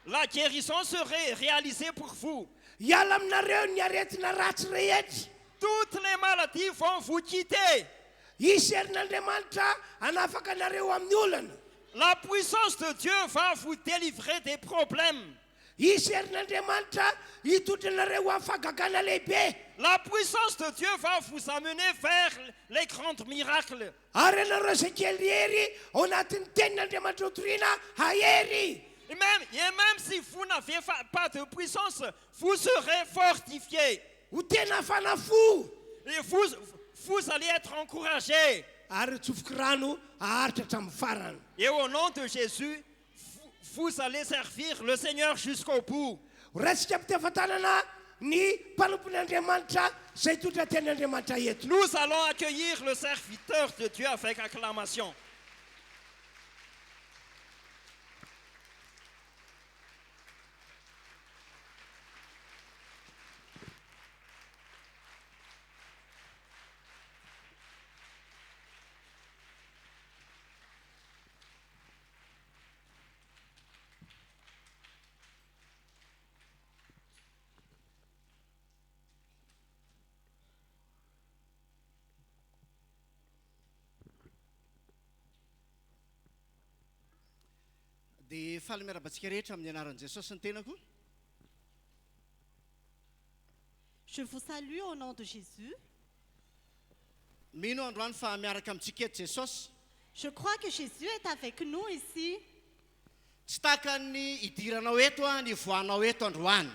La guérison serait réalisée pour vous. Hiala aminareo ny aretina ratsy rehetra. Toutes les maladies vont vous quitter. Isy herin'Andriamanitra hanafaka anareo amin'ny olana. La puissance de Dieu va vous délivrer des problèmes. Isy herin'Andriamanitra hitondra anareo amin'ny fahagagana lehibe. La puissance de Dieu va vous amener vers les grands miracles. Ary anareo izay kely hery ao anatin'ny tenin'Andriamanitra hotoriana hahery. Et même si vous n'avez pas de puissance, vous serez fortifiés. Ho tena fanafo. Et vous allez être encouragés. Ary tsofoka rano aharitra hatramin'ny farany. Et au nom de Jésus, vous allez servir le Seigneur jusqu'au bout. Ratsika ampitefatanana ny mpanompon'Andriamanitra izay tondra tenin'Andriamanitra eto. Nous allons accueillir le serviteur de Dieu avec acclamation. Dia faly miarabantsika rehetra amin'ny anaran'i Jesosy ny tenako. Je vous salue au nom de Jésus. Mino androany fa miaraka amintsika eto Jesosy. Je crois que Jésus est avec nous ici. Tsy tahaka ny idiranao eto ny voanao eto androany.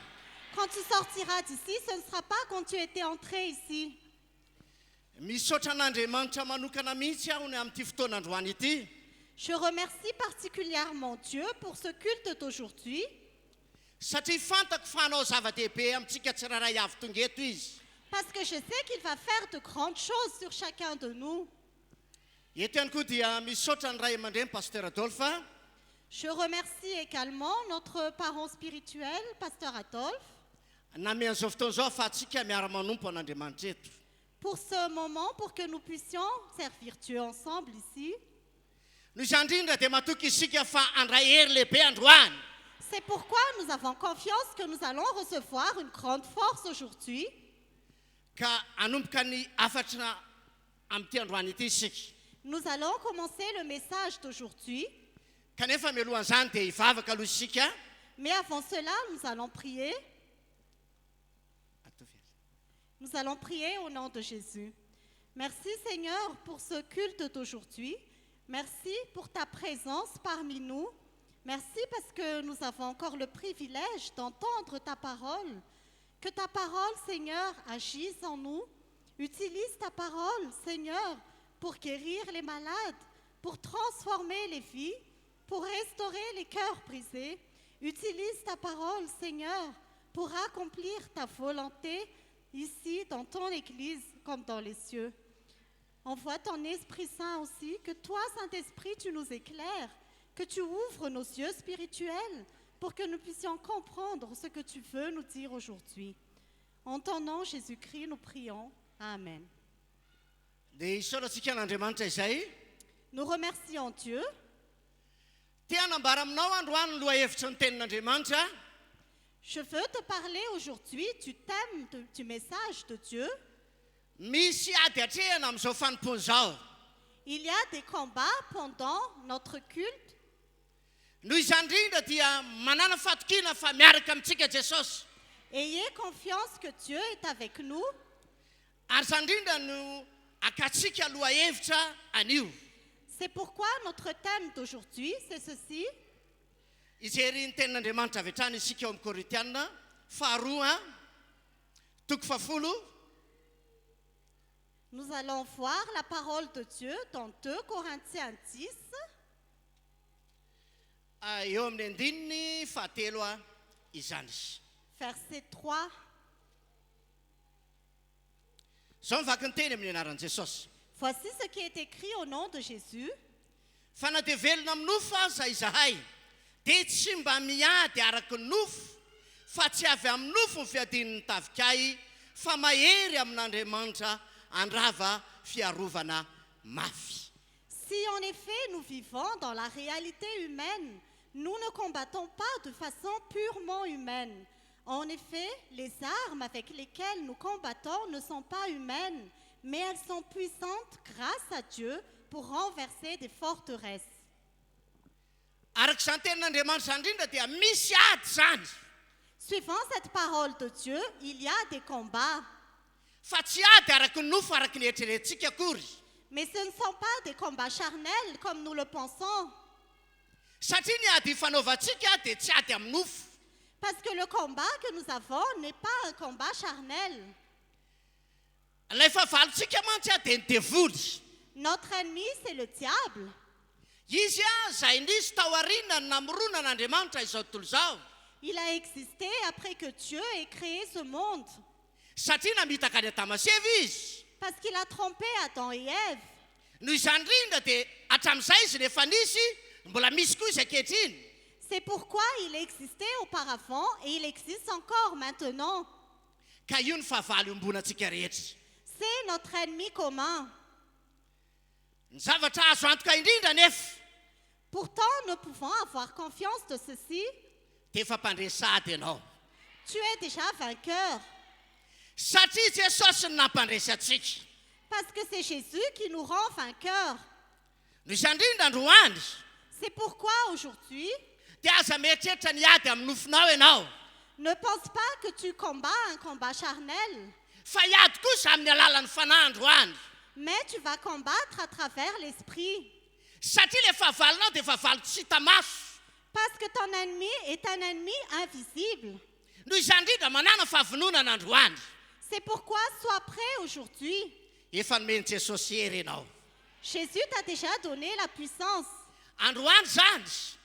Quand tu sortiras d'ici, ce ne sera pas quand tu étais entré ici. Misaotra an'Andriamanitra manokana mihitsy aho ny amin'ity fotoana androany ity. Je remercie particulièrement Dieu pour ce culte d'aujourd'hui. Satria fantako fa hanao zava-dehibe amintsika tsirairay avy tonga eto izy. Parce que je sais qu'il va faire de grandes choses sur chacun de nous. Eto ihany koa dia misaotra ny ray aman-dreny Pasteur Adolphe. Je remercie également notre parent spirituel, Pasteur Adolphe, Namian'izao fotoana zao fa atsika miara-manompo an'Andriamanitra eto. pour ce moment, pour que nous puissions servir Dieu ensemble ici. Noho izany indrindra dia matoky isika fa andray hery lehibe androany. C'est pourquoi nous avons confiance que nous allons recevoir une grande force aujourd'hui. Ka anomboka ny afatra amin'ity androany ity isika. Nous allons commencer le message d'aujourd'hui. Kanefa mialohan'izany dia hivavaka aloha isika. Mais avant cela, nous allons prier. Nous allons prier au nom de Jésus. Merci Seigneur pour ce culte d'aujourd'hui. Merci pour ta présence parmi nous. Merci parce que nous avons encore le privilège d'entendre ta parole. Que ta parole, Seigneur, agisse en nous. Utilise ta parole, Seigneur, pour guérir les malades, pour transformer les vies, pour restaurer les cœurs brisés. Utilise ta parole, Seigneur, pour accomplir ta volonté ici dans ton Église comme dans les cieux. Envoie ton Esprit Saint aussi, que toi, Saint-Esprit, tu nous éclaires, que tu ouvres nos yeux spirituels pour que nous puissions comprendre ce que tu veux nous dire aujourd'hui. En ton nom, Jésus-Christ, nous prions. Amen. Dia isaorantsika an'Andriamanitra izay. Nous remercions Dieu. Tia hanambara aminao androany ny lohahevitra ny tenin'Andriamanitra. Je veux te parler aujourd'hui du thème du message de Dieu. Misy ady hatrehana amin'izao fanompony izao. Il y a des combats pendant notre culte. Noho izany indrindra dia manana fatokina fa miaraka amintsika Jesosy. Ayez confiance que Dieu est avec nous. Ary izany indrindra no akatsika lohahevitra anio. C'est pourquoi notre thème d'aujourd'hui, c'est ceci. Ijery ny tenin'Andriamanitra avy hatrany isika eo amin'ny Korinthiana, faharoa, toko fahafolo. Nous allons voir la parole de Dieu dans 2 Corinthiens 10. Eo amin'ny andininy fahatelo izany. Versets 3 Zao mivaky ny teny amin'ny anaran'i Jesosy. Voici ce qui est écrit au nom de Jésus. Fa na dia velona amin'ny nofo aza izahay, dia tsy mba miady araky ny nofo, fa tsy avy amin'ny nofo ny fiadian'ny tavikay, fa mahery amin'Andriamanitra andrava fiarovana mafy. Si en effet nous vivons dans la réalité humaine, nous ne combattons pas de façon purement humaine. En effet, les armes avec lesquelles nous combattons ne sont pas humaines, mais elles sont puissantes grâce à Dieu pour renverser des forteresses. Araka izany tenin'Andriamanitra izany indrindra dia misy ady zany. Suivant cette parole de Dieu, il y a des combats. Fa tsy ady araky ny nofo araky ny eritreretintsika akory. Mais ce ne sont pas des combats charnels comme nous le pensons. Satria ny ady fanaovantsika dia tsy ady amin'ny nofo. Parce que le combat que nous avons n'est pas un combat charnel. Ilay fahavalontsika mantsy dia ny devoly. Notre ennemi, c'est le diable. Izy izay nisy tao aoriana ny namorona n'Andriamanitra izao tontolo izao. Il a existé après que Dieu ait créé ce monde. Satria namitaka any Adamaseva izy. Parce qu'il a trompé Adam et Ève. Noho izany indrindra dia hatramin'izay izy rehefa nisy, mbola misy koa izy ankehitriny. C'est pourquoi il existait auparavant et il existe encore maintenant. Ka io ny fahavalo iombonantsika rehetra. C'est notre ennemi commun. Ny zavatra azo antoka indrindra nefa Pourtant, nous pouvons avoir confiance de ceci. dia efa mpandresady ianao. Tu es déjà vainqueur. Satria Jesosy no nampandresy atsika. Parce que c'est Jésus qui nous rend vainqueurs. Noho izany indrindra androany C'est pourquoi aujourd'hui, dia aza mieritreritra ny ady amin'ny nofinao ianao. ne pense pas que tu combats un combat charnel, Fa iady kosa amin'ny alalan'ny fanahy androany. mais tu vas combattre à travers l'esprit. Satria ilay fahavalonao dia fahavalo tsy hita maso. Parce que ton ennemi est un ennemi invisible. Noho izany indrindra manana fahavononana androany. C'est pourquoi sois prêt aujourd'hui. Efa nomeny Jesosy hery ianao. Jésus t'a déjà donné la puissance. Androany zany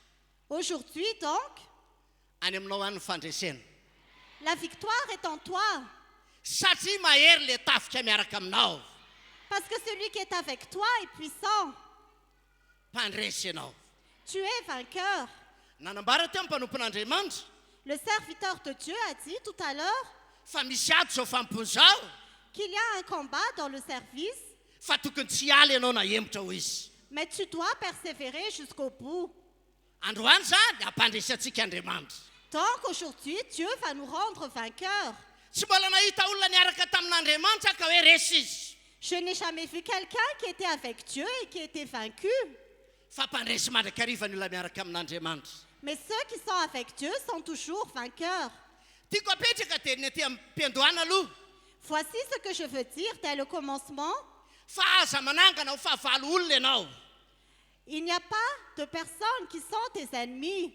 Aujourd'hui donc, any aminao any ny fandresena. la victoire est en toi. Satria mahery le tafika miaraka aminao. Parce que celui qui est avec toi est puissant. Mpandresy ianao. Tu es vainqueur. Nanambara teo amin'ny mpanompon'Andriamanitra Le serviteur de Dieu a dit tout à l'heure fa misy ady zao fampony zao, qu'il y a un combat dans le service, fa tokony tsy haly ianao na hemotra ho izy. mais tu dois persévérer jusqu'au bout. Androany zany hampandresy antsika Andriamanitra. Donc aujourd'hui, Dieu va nous rendre vainqueurs. Tsy mbola nahita olona niaraka tamin'Andriamanitra ka hoe resy izy. Je n'ai jamais vu quelqu'un qui était avec Dieu et qui était vaincu. Fa mpandresy mandrakariva ny olona miaraka amin'Andriamanitra. Mais ceux qui sont avec Dieu sont toujours vainqueurs. Tiako apetraka dia ny aty amin'ny mpiandohana aloha. Voici ce que je veux dire dès le commencement. Fa aza manangana ho fahavalo olona ianao. Il n'y a pas de personnes qui sont tes ennemis.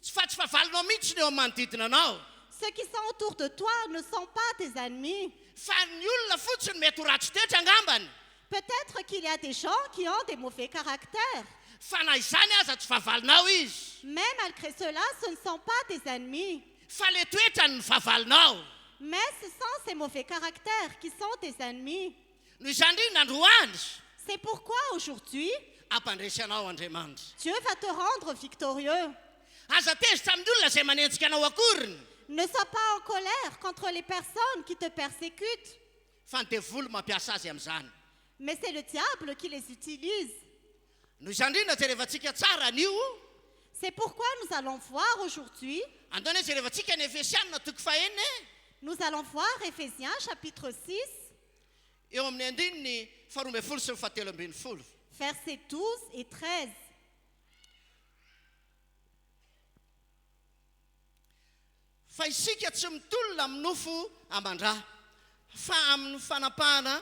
Tsy fa tsy fahavalonao mihitsy ny eo amin'ny manodidina anao. Ceux qui sont autour de toi ne sont pas tes ennemis. Fa ny olona fotsiny mety ho ratsy toetra angambany. Peut-être qu'il y a des gens qui ont des mauvais caractères. Fa na izany aza tsy fahavalonao izy. Mais malgré cela, ce ne sont pas tes ennemis. Fa le toetrany ny fahavalonao. Mais ce sont ces mauvais caractères qui sont tes ennemis. Noho izany indrindra androany C'est pourquoi aujourd'hui, hampandresy anao Andriamanitra. Dieu va te rendre victorieux. Aza tezitra amin'ny olona izay manenjika anao akoriny. Ne sois pas en colère contre les personnes qui te persécutent. Fa ny devoly mampiasa azy amin'izany. Mais c'est le diable qui les utilise. Noho izany indrindra jerevantsika tsara anio. C'est pourquoi nous allons voir aujourd'hui, Andona jerevantsika ny Efesianina toko fahenina. nous allons voir Éphésiens chapitre 6, Eo amin'ny andininy 12 sy ny 17. versets 12 et 13. Fa isika tsy mitolona amin'ny nofo amandra, fa amin'ny fanapahana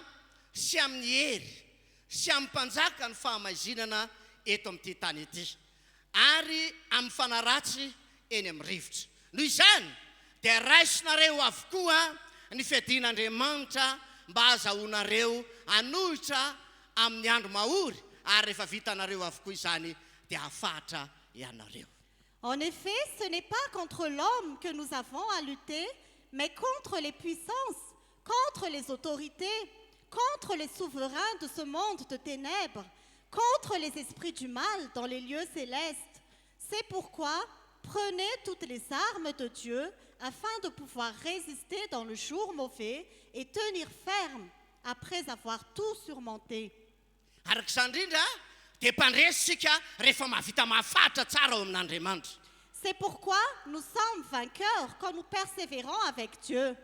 sy amin'ny hery sy amin'ny mpanjaka ny fahamazinana eto amin'ity tany ity, ary amin'ny fanaratsy eny amin'ny rivotra. Noho izany dia raisinareo avokoa ny fiadin'Andriamanitra mba azahoanareo hanohitra amin'ny andro mahory, ary rehefa vitanareo avokoa izany dia hafatra ianareo. En effet, ce n'est pas contre l'homme que nous avons à lutter, mais contre les puissances, contre les autorités, contre les souverains de ce monde de ténèbres, contre les esprits du mal dans les lieux célestes. C'est pourquoi prenez toutes les armes de Dieu afin de pouvoir résister dans le jour mauvais et tenir ferme après avoir tout surmonté. Arak'izany indrindra dia mpandresisika rehefa mahavita mahafatra tsara ao amin'Andriamanitra. C'est pourquoi nous sommes vainqueurs quand nous persévérons avec Dieu.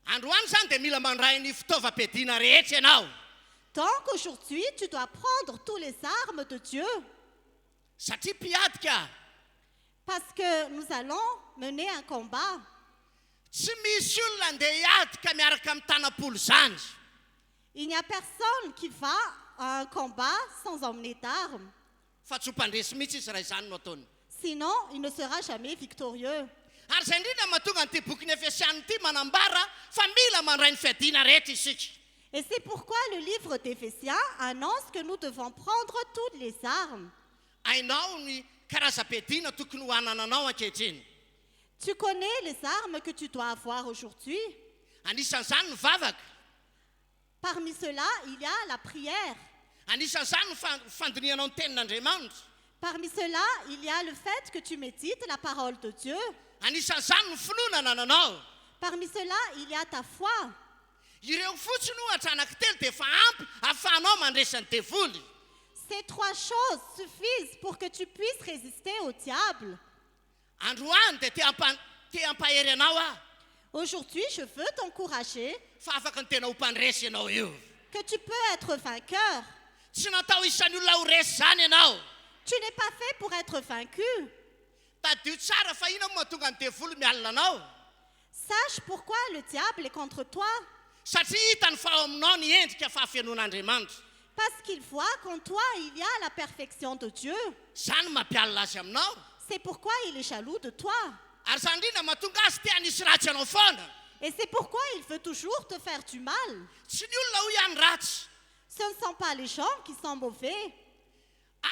Androany zany dia mila mandray ny fitaovam-piadiana rehetra ianao. Donc aujourd'hui, tu dois prendre toutes les armes de Dieu Satria mpiadika. parce que nous allons mener un combat. Tsy misy olona andeha hiadika miaraka amin'ny tanapolo zany. Il n'y a personne qui va à un combat sans emmener d'armes. Fa tsy ho mpandresy mihitsy izy raha izany no ataony. Sinon, il ne sera jamais victorieux. Ary izay indrindra mahatonga n'ity bokyny Efesiana ity manambara fa mila mandray ny fiadiana rehetra isika. Et c'est pourquoi le livre d'Éphésiens annonce que nous devons prendre toutes les armes. Hainao ny karazam-piadiana tokony ho anananao ankehitriny. Tu connais les armes que tu dois avoir aujourd'hui. Anisan'izany ny vavaka. Parmi ceux-là, il y a la prière. Anisan'izany ny fandinianao ny tenin'Andriamanitra. Parmi ceux-là, il y a le fait que tu médites la parole de Dieu. Anisan'izany ny finoana anananao. Parmi ceux-là, il y a ta foi. Ireo fotsiny ohatra anankitelo dia efa ampy ahafahanao mandresa ny devoly. Ces trois choses suffisent pour que tu puisses résister au diable. Androany dia te hampahery anao aho. Aujourd'hui, je veux t'encourager Fa afaka ny tena ho mpandresy ianao io. que tu peux être vainqueur. Tsy natao isan'ny olona ho resy zany ianao. Tu n'es pas fait pour être vaincu. Tadio tsara fa ina mo mahatonga ny devoly mialina anao. Sache pourquoi le diable est contre toi. Satria hitany fa ao aminao ny endrika fahafianoan'Andriamanitra. Parce qu'il voit qu'en toi, il y a la perfection de Dieu. Zany mampialina azy aminao. C'est pourquoi il est jaloux de toi. Ary zany indrindra mahatonga azy te hanisy ratsy anao foana. Et c'est pourquoi il veut toujours te faire du mal. Tsy ny olona ho ihany ratsy. Ce ne sont pas les gens qui sont mauvais.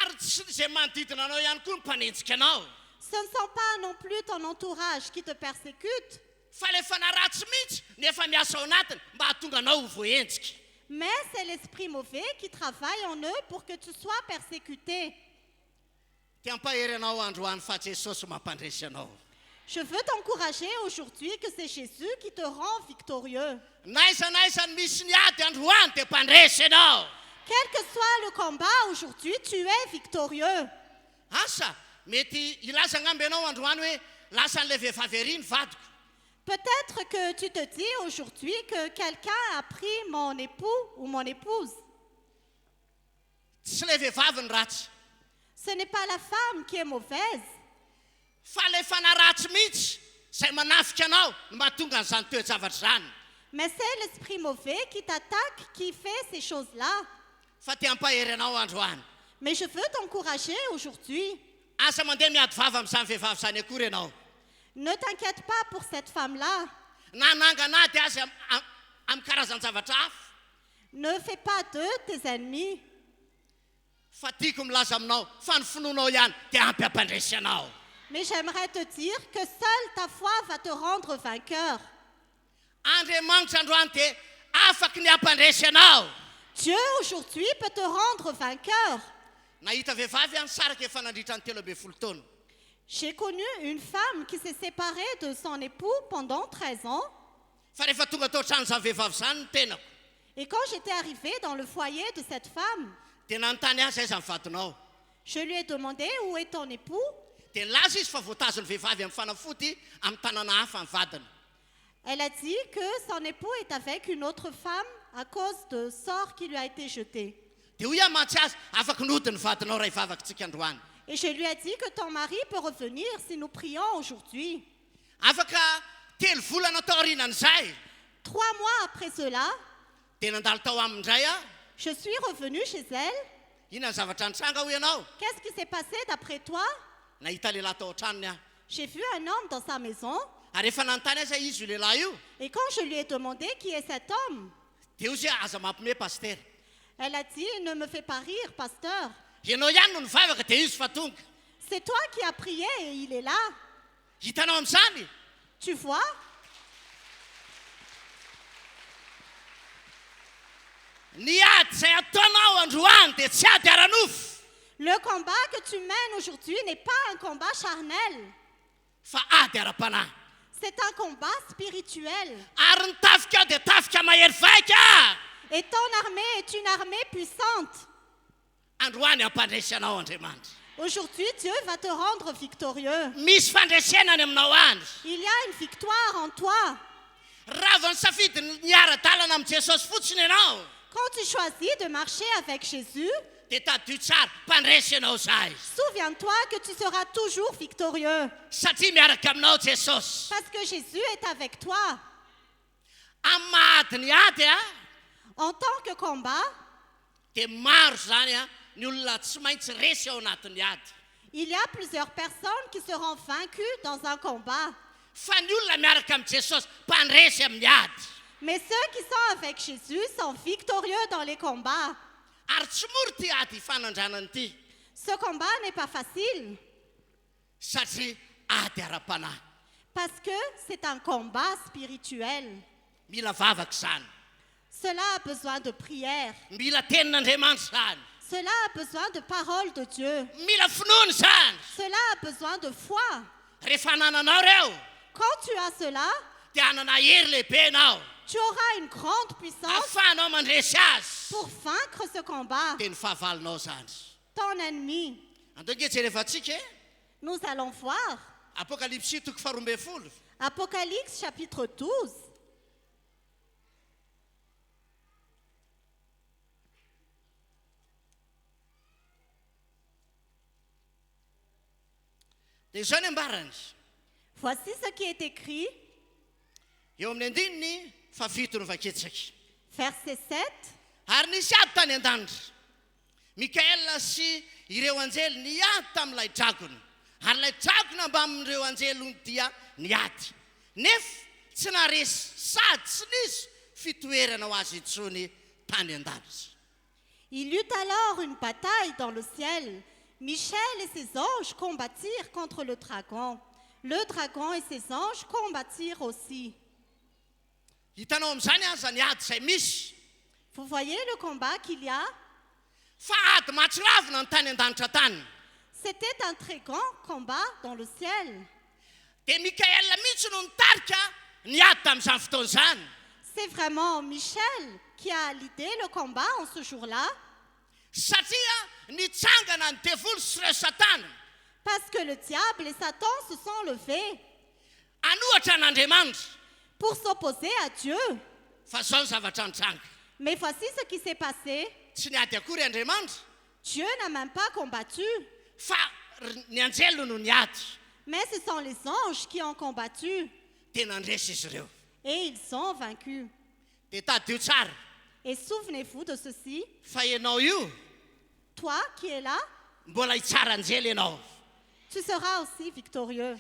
Ary tsy izay manodidina anao ihany koa ny mpanenjika anao. Ce ne sont pas non plus ton entourage qui te persécute. Fa lefa naratsy mihitsy nefa miasa ao anatiny mba hahatonga anao ho voenjika. Mais c'est l'esprit mauvais qui travaille en eux pour que tu sois persécuté. Te hampahery anao androany fa Jesosy mampandresy anao. Je veux t'encourager aujourd'hui que c'est Jésus qui te rend victorieux. N'aiza ny misy ny ady androany dia mpandresy anao. Quel que soit le combat aujourd'hui, tu es victorieux. Asa mety ilaza angamby ianao androany hoe lasa n'ilay vehivavy ery ny vadiko. Peut-être que tu te dis aujourd'hui que quelqu'un a pris mon époux ou mon épouse. Tsy ilay vehivavy ny ratsy. Ce n'est pas la femme qui est mauvaise, Fa ilay fanaratsy mihitsy izay manafika anao no mahatonga an'izany toe-javatra zany. mais c'est l'esprit mauvais qui t'attaque qui fait ces choses-là. Fa te hampahery anao androany. Mais je veux t'encourager aujourd'hui. Asa mandeha miady vava amin'izany vehivavy zany akory ianao. Ne t'inquiète pas pour cette femme-là. Na nanganady azy amin'ny karazany zavatra hafa. Ne fais pas d'eux tes ennemis. Fa tiako milaza aminao fa ny finoanao ihany dia ampy hampandresy anao. Mais j'aimerais te dire que seule ta foi va te rendre vainqueur. Andriamanitra androany dia afaky ny hampandresy anao. Dieu aujourd'hui peut te rendre vainqueur. Nahita vehivavy any saraka efa nandritra ny 13 taona. J'ai connu une femme qui s'est séparée de son époux pendant 13 ans. Fa rehefa tonga tao trano izany vehivavy zany ny tenako. Et quand j'étais arrivée dans le foyer de cette femme, Dia nanontany azy aiza ny vadinao. je lui ai demandé où est ton époux. Dia laza izy fa voatazony vehivavy amin'ny fanafody amin'ny tanàna hafa ny vadiny. Elle a dit que son époux est avec une autre femme à cause de sort qui lui a été jeté. Dia hoy aho mantsy azy afaka nody ny vadinao raha ivavakantsika androany. Et je lui ai dit que ton mari peut revenir si nous prions aujourd'hui. Afaka 3 volana tao aorianan'izay 3 mois après cela, dia nandalo tao amindray aho. je suis revenue chez elle. Inona ny zavatra nitranga ho ianao? Qu'est-ce qui s'est passé d'après toi? Nahita lehilahy tao an-tranony aho. J'ai vu un homme dans sa maison. Ary rehefa nanontany azy izy io lehilahy io Et quand je lui ai demandé qui est cet homme, dia ozy aza mampime paster. elle a dit, ne me fais pas rire, pasteur. Ianao ihany no nivavaka dia izy fa tonga. C'est toi qui as prié et il est là. Hitanao amin'izany? Tu vois? ny ady zay ataonao androany dia tsy ady ara-nofo Le combat que tu mènes aujourd'hui n'est pas un combat charnel. fa ady ara-panahy C'est un combat spirituel. ary ny tafika dia tafika mahery vaika Et ton armée est une armée puissante. androany ampandresy anao andriamanitra Aujourd'hui, Dieu va te rendre victorieux. misy fandresenany aminao andry Il y a une victoire en toi. raha vao nisafidy ny ara-dalana amin'i jesosy fotsiny ianao Quand tu choisis de marcher avec Jésus, dia tadio tsara mpandresy ianao zahay souviens-toi que tu seras toujours victorieux. satria miaraka aminao jesosy Parce que Jésus est avec toi. amin'ny mahady ny ady a En tant que combat, dia maro zany a ny olona tsy maintsy resy ao anatin'ny ady il y a plusieurs personnes qui seront vaincues dans un combat. fa ny olona miaraka amin'ny jesosy mpandresy amin'ny ady Mais ceux qui sont avec Jésus sont victorieux dans les combats. ary tsy moro ty ady hifanandranany ity Ce combat n'est pas facile satria ady ara-panahy parce que c'est un combat spirituel. mila vavaky zany Cela a besoin de prière. mila tenin'andriamanitra zany Cela a besoin de parole de Dieu. mila finoany zany Cela a besoin de foi. rehefa hanananao reo Quand tu as cela, dia hanana hery lehibe ianao tu auras une grande puissance ahafahanao mandresy azy pour vaincre ce combat. dia ny fahavalonao zany Ton ennemi. andonge jerevantsika Nous allons voir apokalypsy toko faharoambe folo Apocalypse chapitre 12. dia izao ny ambarany Voici ce qui est écrit, eo amin'ny andininy fafito ny vaketsaka verset 7. ary nisy ady tany an-danitra mikaela sy ireo anjely niady tamin'ilay dragona ary ilay dragona mba amin'ireo anjelony dia niady nefa tsy naresy sady tsy nisy fitoerana ho azy intsony tany an-danitra Il y eut alors une bataille dans le ciel. Michel et ses anges combattirent contre le dragon. Le dragon et ses anges combattirent aussi. hitanao amin'izany aza ny ady izay misy Vous voyez le combat qu'il y a? fa ady mahatsiravina ny tany an-danitra tany C'était un très grand combat dans le ciel. dia mikaela mihitsy no nitarika niady tamin'izany fotoana izany C'est vraiment Michel qui a lidé le combat en ce jour-là, satria nitsangana ny devoly sy ireo satana parce que le diable et Satan se sont levés anohatra n'andriamanitra pour s'opposer à Dieu. fa zao ny zavatra nitsanga Mais voici ce qui s'est passé. tsy niady akory andriamanitra Dieu n'a même pas combattu, fa ny anjelo no niady mais ce sont les anges qui ont combattu dia nandresy izy ireo et ils sont vaincus. dia tadio tsara Et souvenez-vous de ceci, fa ianao io toi qui es là, mbola hitsara anjely ianao tu seras aussi victorieux.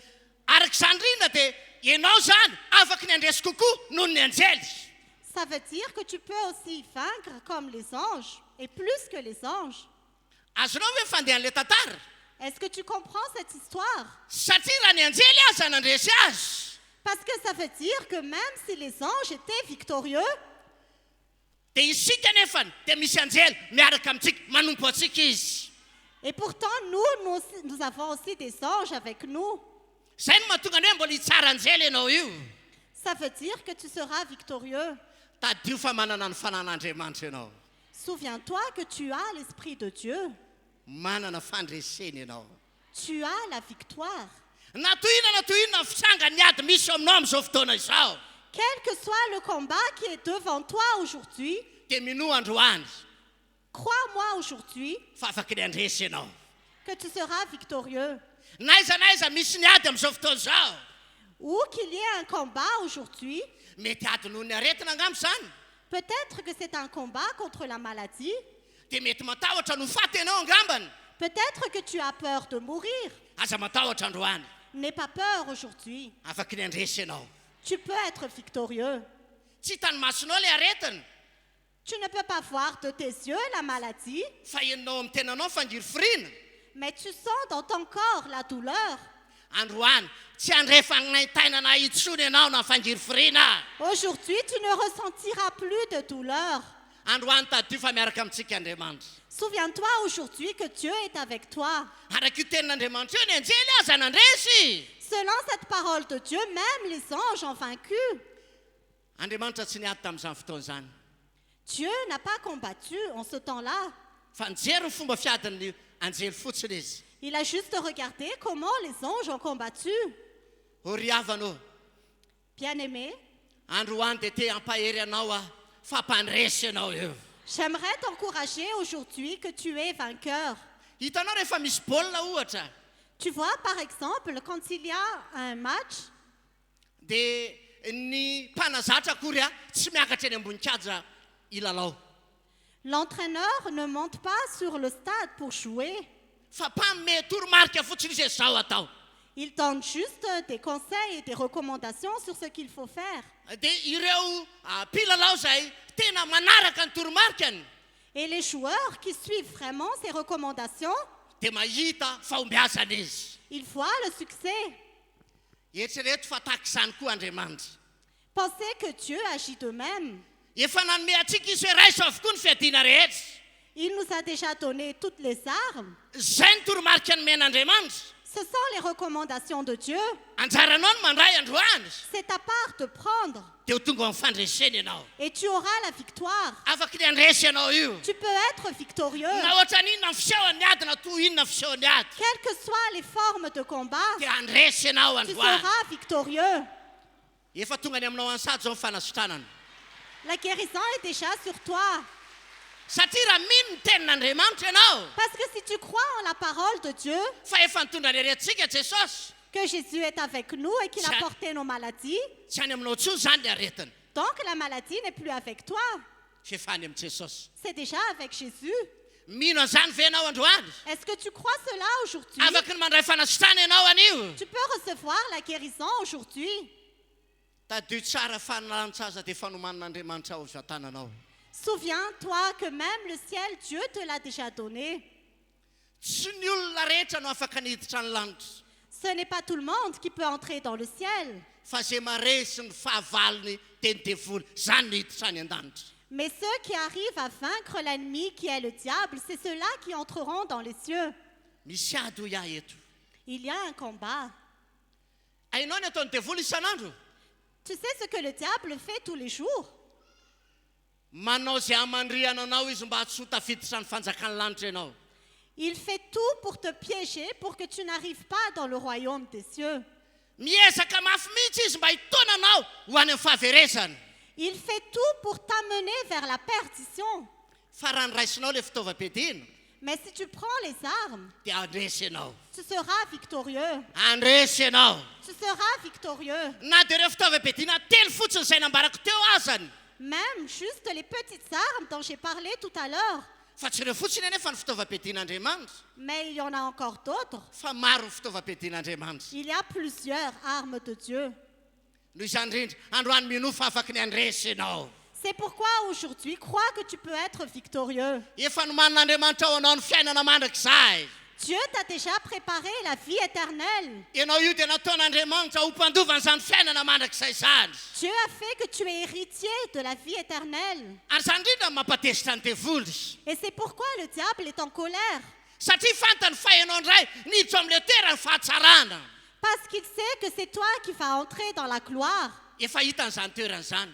arak'izany rina dia ianao zany afaka ny andresy kokoa noho ny anjely Ça veut dire que tu peux aussi vaincre comme les anges et plus que les anges. azonao hoe fandehan'ilay tantara Est-ce que tu comprends cette histoire? satria raha ny anjely aza nandresy azy Parce que ça veut dire que même si les anges étaient victorieux, dia isika nefany dia misy anjely miaraka amintsika manompo antsika izy et pourtant nous avons aussi des anges avec nous. zay no mahatonga ny hoe mbola hitsara anjely ianao io Ça veut dire que tu seras victorieux. tadio fa manana ny fanan'andriamanitra ianao Souviens-toi que tu as l'Esprit de Dieu. manana fandreseny ianao Tu as la victoire. na toinona ny fitsanga ny ady misy aminao amin'izao fotoana izao Quel que soit le combat qui est devant toi aujourd'hui, dia minoa androany crois-moi aujourd'hui fa afaka ny andresy ianao que tu seras victorieux. naiza misy ny ady amin'izao fotoana izao Ou qu'il y ait un combat aujourd'hui, mety ady noho ny aretina angamy zany peut-être que c'est un combat contre la maladie, dia mety matahotra no faty ianao angambany peut-être que tu as peur de mourir. aza matahotra androany N'aie pas peur aujourd'hui. afaka ny andresy ianao Tu peux être victorieux. tsy hitany masonao ilay aretina Tu ne peux pas voir de tes yeux la maladie, fa enonao amin'ny tenanao fangiry firina mais tu sens dans ton corps la douleur. androany tsy andrefa naitainana intsony ianao na fangiry firina Aujourd'hui, tu ne ressentiras plus de douleur. androany tadio fa miaraka amintsika andriamanitra Souviens-toi aujourd'hui que Dieu est avec toi. araka io tenin'andriamanitra io ny anjely aza nandresy Selon cette parole de Dieu, même les anges ont vaincu. andriamanitra tsy niady tamin'izany fotoana zany Dieu n'a pas combattu en ce temps-là. fa nijery ny fomba fiadin'ny anjely fotsiny izy Il a juste regardé comment les anges ont combattu. hory havanao Bien-aimé, androany dia te hampahery anao a fampandresy ianao eo j'aimerais t'encourager aujourd'hui que tu es vainqueur. hitanao rehefa misy baolina ohatra Tu vois, par exemple, quand il y a un match, dia ny mpanazatra akory a tsy miakatra eny ambonikaja ilalao l'entraîneur ne monte pas sur le stade pour jouer. fa mpamme toromarika fotsiny izy zao atao Il donne juste des conseils et des recommandations sur ce qu'il faut faire. dia ireo mpilalao zay tena manaraka ny toromarikany Et les joueurs qui suivent vraiment ces recommandations, dia mahita fahombiazana izy ils voient le succès. eritrereto fa tahaka izany koa andriamanitra Pensez que Dieu agit de même. efa nanome atsika izy hoe raiso avokoa ny fiadiana rehetra Il nous a déjà donné toutes les armes. zay ny toromarika nomen'andriamanitra Ce sont les recommandations de Dieu. anjaranao no mandray androany C'est ta part de prendre. dia ho tonga mifandreseny ianao Et tu auras la victoire. afaka ny andresy ianao io Tu peux être victorieux. na ohatra n'inona ny fisehony ady na to inona fisehony ady Quelles que soient les formes de combat, dia andresy ianao tu androany seras victorieux. efa tonga ny aminao ansady zao mifanasotranana La guérison est déjà sur toi. satria raha mino ny tenin'andriamanitra ianao Parce que si tu crois en la parole de Dieu, fa efa nitondra ny aretintsika jesosy que Jésus est avec nous et qu'il a porté nos maladies, tsy any aminao tsony zany le aretiny donc la maladie n'est plus avec toi. fa efa any amin'i jesosy C'est déjà avec Jésus. mino an'izany ve ianao androany Est-ce que tu crois cela aujourd'hui? afaka ny mandray fanasotrana ianao anio Tu peux recevoir la guérison aujourd'hui. tadio tsara fanalantsaza dia fanomanin'andriamanitra ao vatananao Souviens-toi que même le ciel, Dieu te l'a déjà donné. tsy ny olona rehetra no afaka niditra ny lanitra Ce n'est pas tout le monde qui peut entrer dans le ciel. fa zay mare sy ny fahavalony teny devoly zany niditra ny an-danitra Mais ceux qui arrivent à vaincre l'ennemi qui est le diable, c'est ceux-là qui entreront dans les cieux. misy ady ho iah eto Il y a un combat. ainao ny ataony devoly isan'andro Tu sais ce que le diable fait tous les jours? manao zay amandriana anao izy mba tsy ho tafiditra ny fanjakany lanitra ianao Il fait tout pour te piéger, pour que tu n'arrives pas dans le royaume des cieux. miezaka mafy mihitsy izy mba hitona anao ho any amin'ny fahaverezana Il fait tout pour t'amener vers la perdition. fa raha ny raisinao le fitaovam-piadiana Mais si tu prends les armes, dia andresy ianao tu seras victorieux. andresy ianao Tu seras victorieux. na dia ireo fitaovam-piadiana telo fotsiny izay nambarako teo azany Même juste les petites armes dont j'ai parlé tout à l'heure. fa tsy ireo fotsiny anefa ny fitaovam-piadian'andriamanitra Mais il y en a encore d'autres. fa maro ny fitaovam-piadian'andriamanitra Il y a plusieurs armes de Dieu. noho izany indrindra androany mino fa afaka ny andresy ianao C'est pourquoi aujourd'hui, crois que tu peux être victorieux. efa nomanin'andriamanitra ao anao ny fiainana mandrakizay Dieu t'a déjà préparé la vie éternelle. ianao io dia nataon'andriamanitra ho mpandovana zany fiainana mandrakizay zany Dieu a fait que tu es héritier de la vie éternelle. ary zany indrindra ny mampatezitra ny devoly Et c'est pourquoi le diable est en colère. satria fantany fa ianao indray niditra amin'le toerany fahatsarana Parce qu'il sait que c'est toi qui vas entrer dans la gloire. efa hitan'izany toerana zany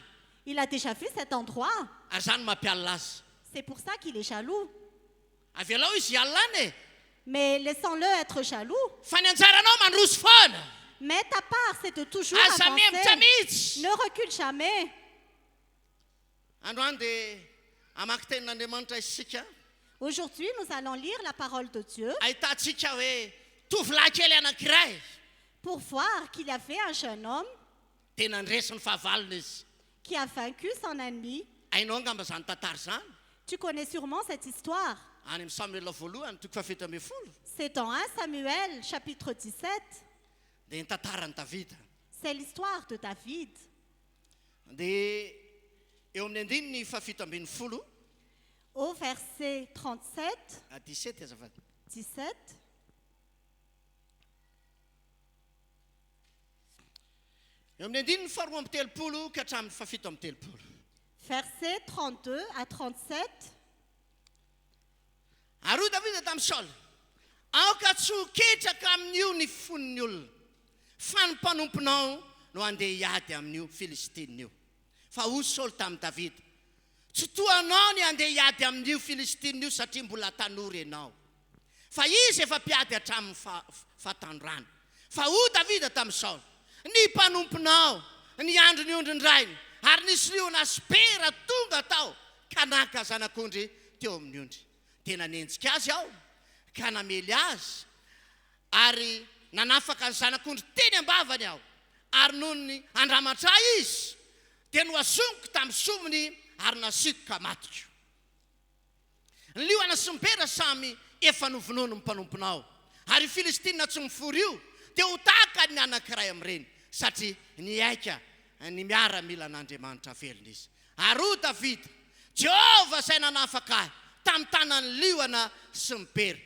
Il a déjà vu cet endroit. ary zany mampialina azy C'est pour ça qu'il est jaloux. avy alao izy alina Mais laissons-le être jaloux. fa ny anjaranao mandroso foana Mais ta part, c'est de toujours aza mihembotra avancer. mihitsy Ne recule jamais. androany dia amaky tenin'andriamanitra isika Aujourd'hui, nous allons lire la parole de Dieu ahitantsika hoe tovolahy kely anankiray pour voir qu'il y avait un jeune homme tena andresy ny fahavalona izy qui a vaincu son ennemi. ainao angamba zany tantara zany Tu connais sûrement cette histoire. any amin'ny samuela voalohany toko fafito amby folo C'est dans 1 Samuel, chapitre 17. dia ny tantarany davida C'est l'histoire de David. dia eo amin'ny andiny ny fafito ambin'ny folo Au verset 37, 17 azafady 17, eo amin'ny andiny ny faharoa amby telopolo ka hatramin'ny fafito amby telopolo Versets 32 à 37. Aroa Davida tamin'ny Saola, aoka tsy ho ketraka amin'io ny fon'ny olona, fa ny mpanomponao no andeha hiady amin'io Filistina io. Fa hoy Saola tamin'ny Davida, tsy toanao ny andeha hiady amin'io Filistina io satria mbola tanora ianao. Fa izy efa mpiady hatramin'ny fahatandràna. Fa hoy Davida tamin'ny Saola, ny mpanomponao ny andro ny ondrin-drainy, ary nisy liona spera tonga tao ka naka zanak'ondry teo amin'ny ondry. Tena nenjika azy aho ka namely azy ary nanafaka ny zanak'ondry teny ambavany aho, ary noho ny andramatra izy dia noazoniko tamin'ny somony ary nasiko ka matiko. Ny liona sy ny spera samy efa novonono ny mpanomponao, ary Filistina tsy mifory io dia ho tahaka ny anankiray amin'ireny, satria ny aika ny miaramila n'Andriamanitra velona izy. Ary Davida, Jehovah izay nanafaka ahy tamin'ny tanan'ny liona sy ny pera,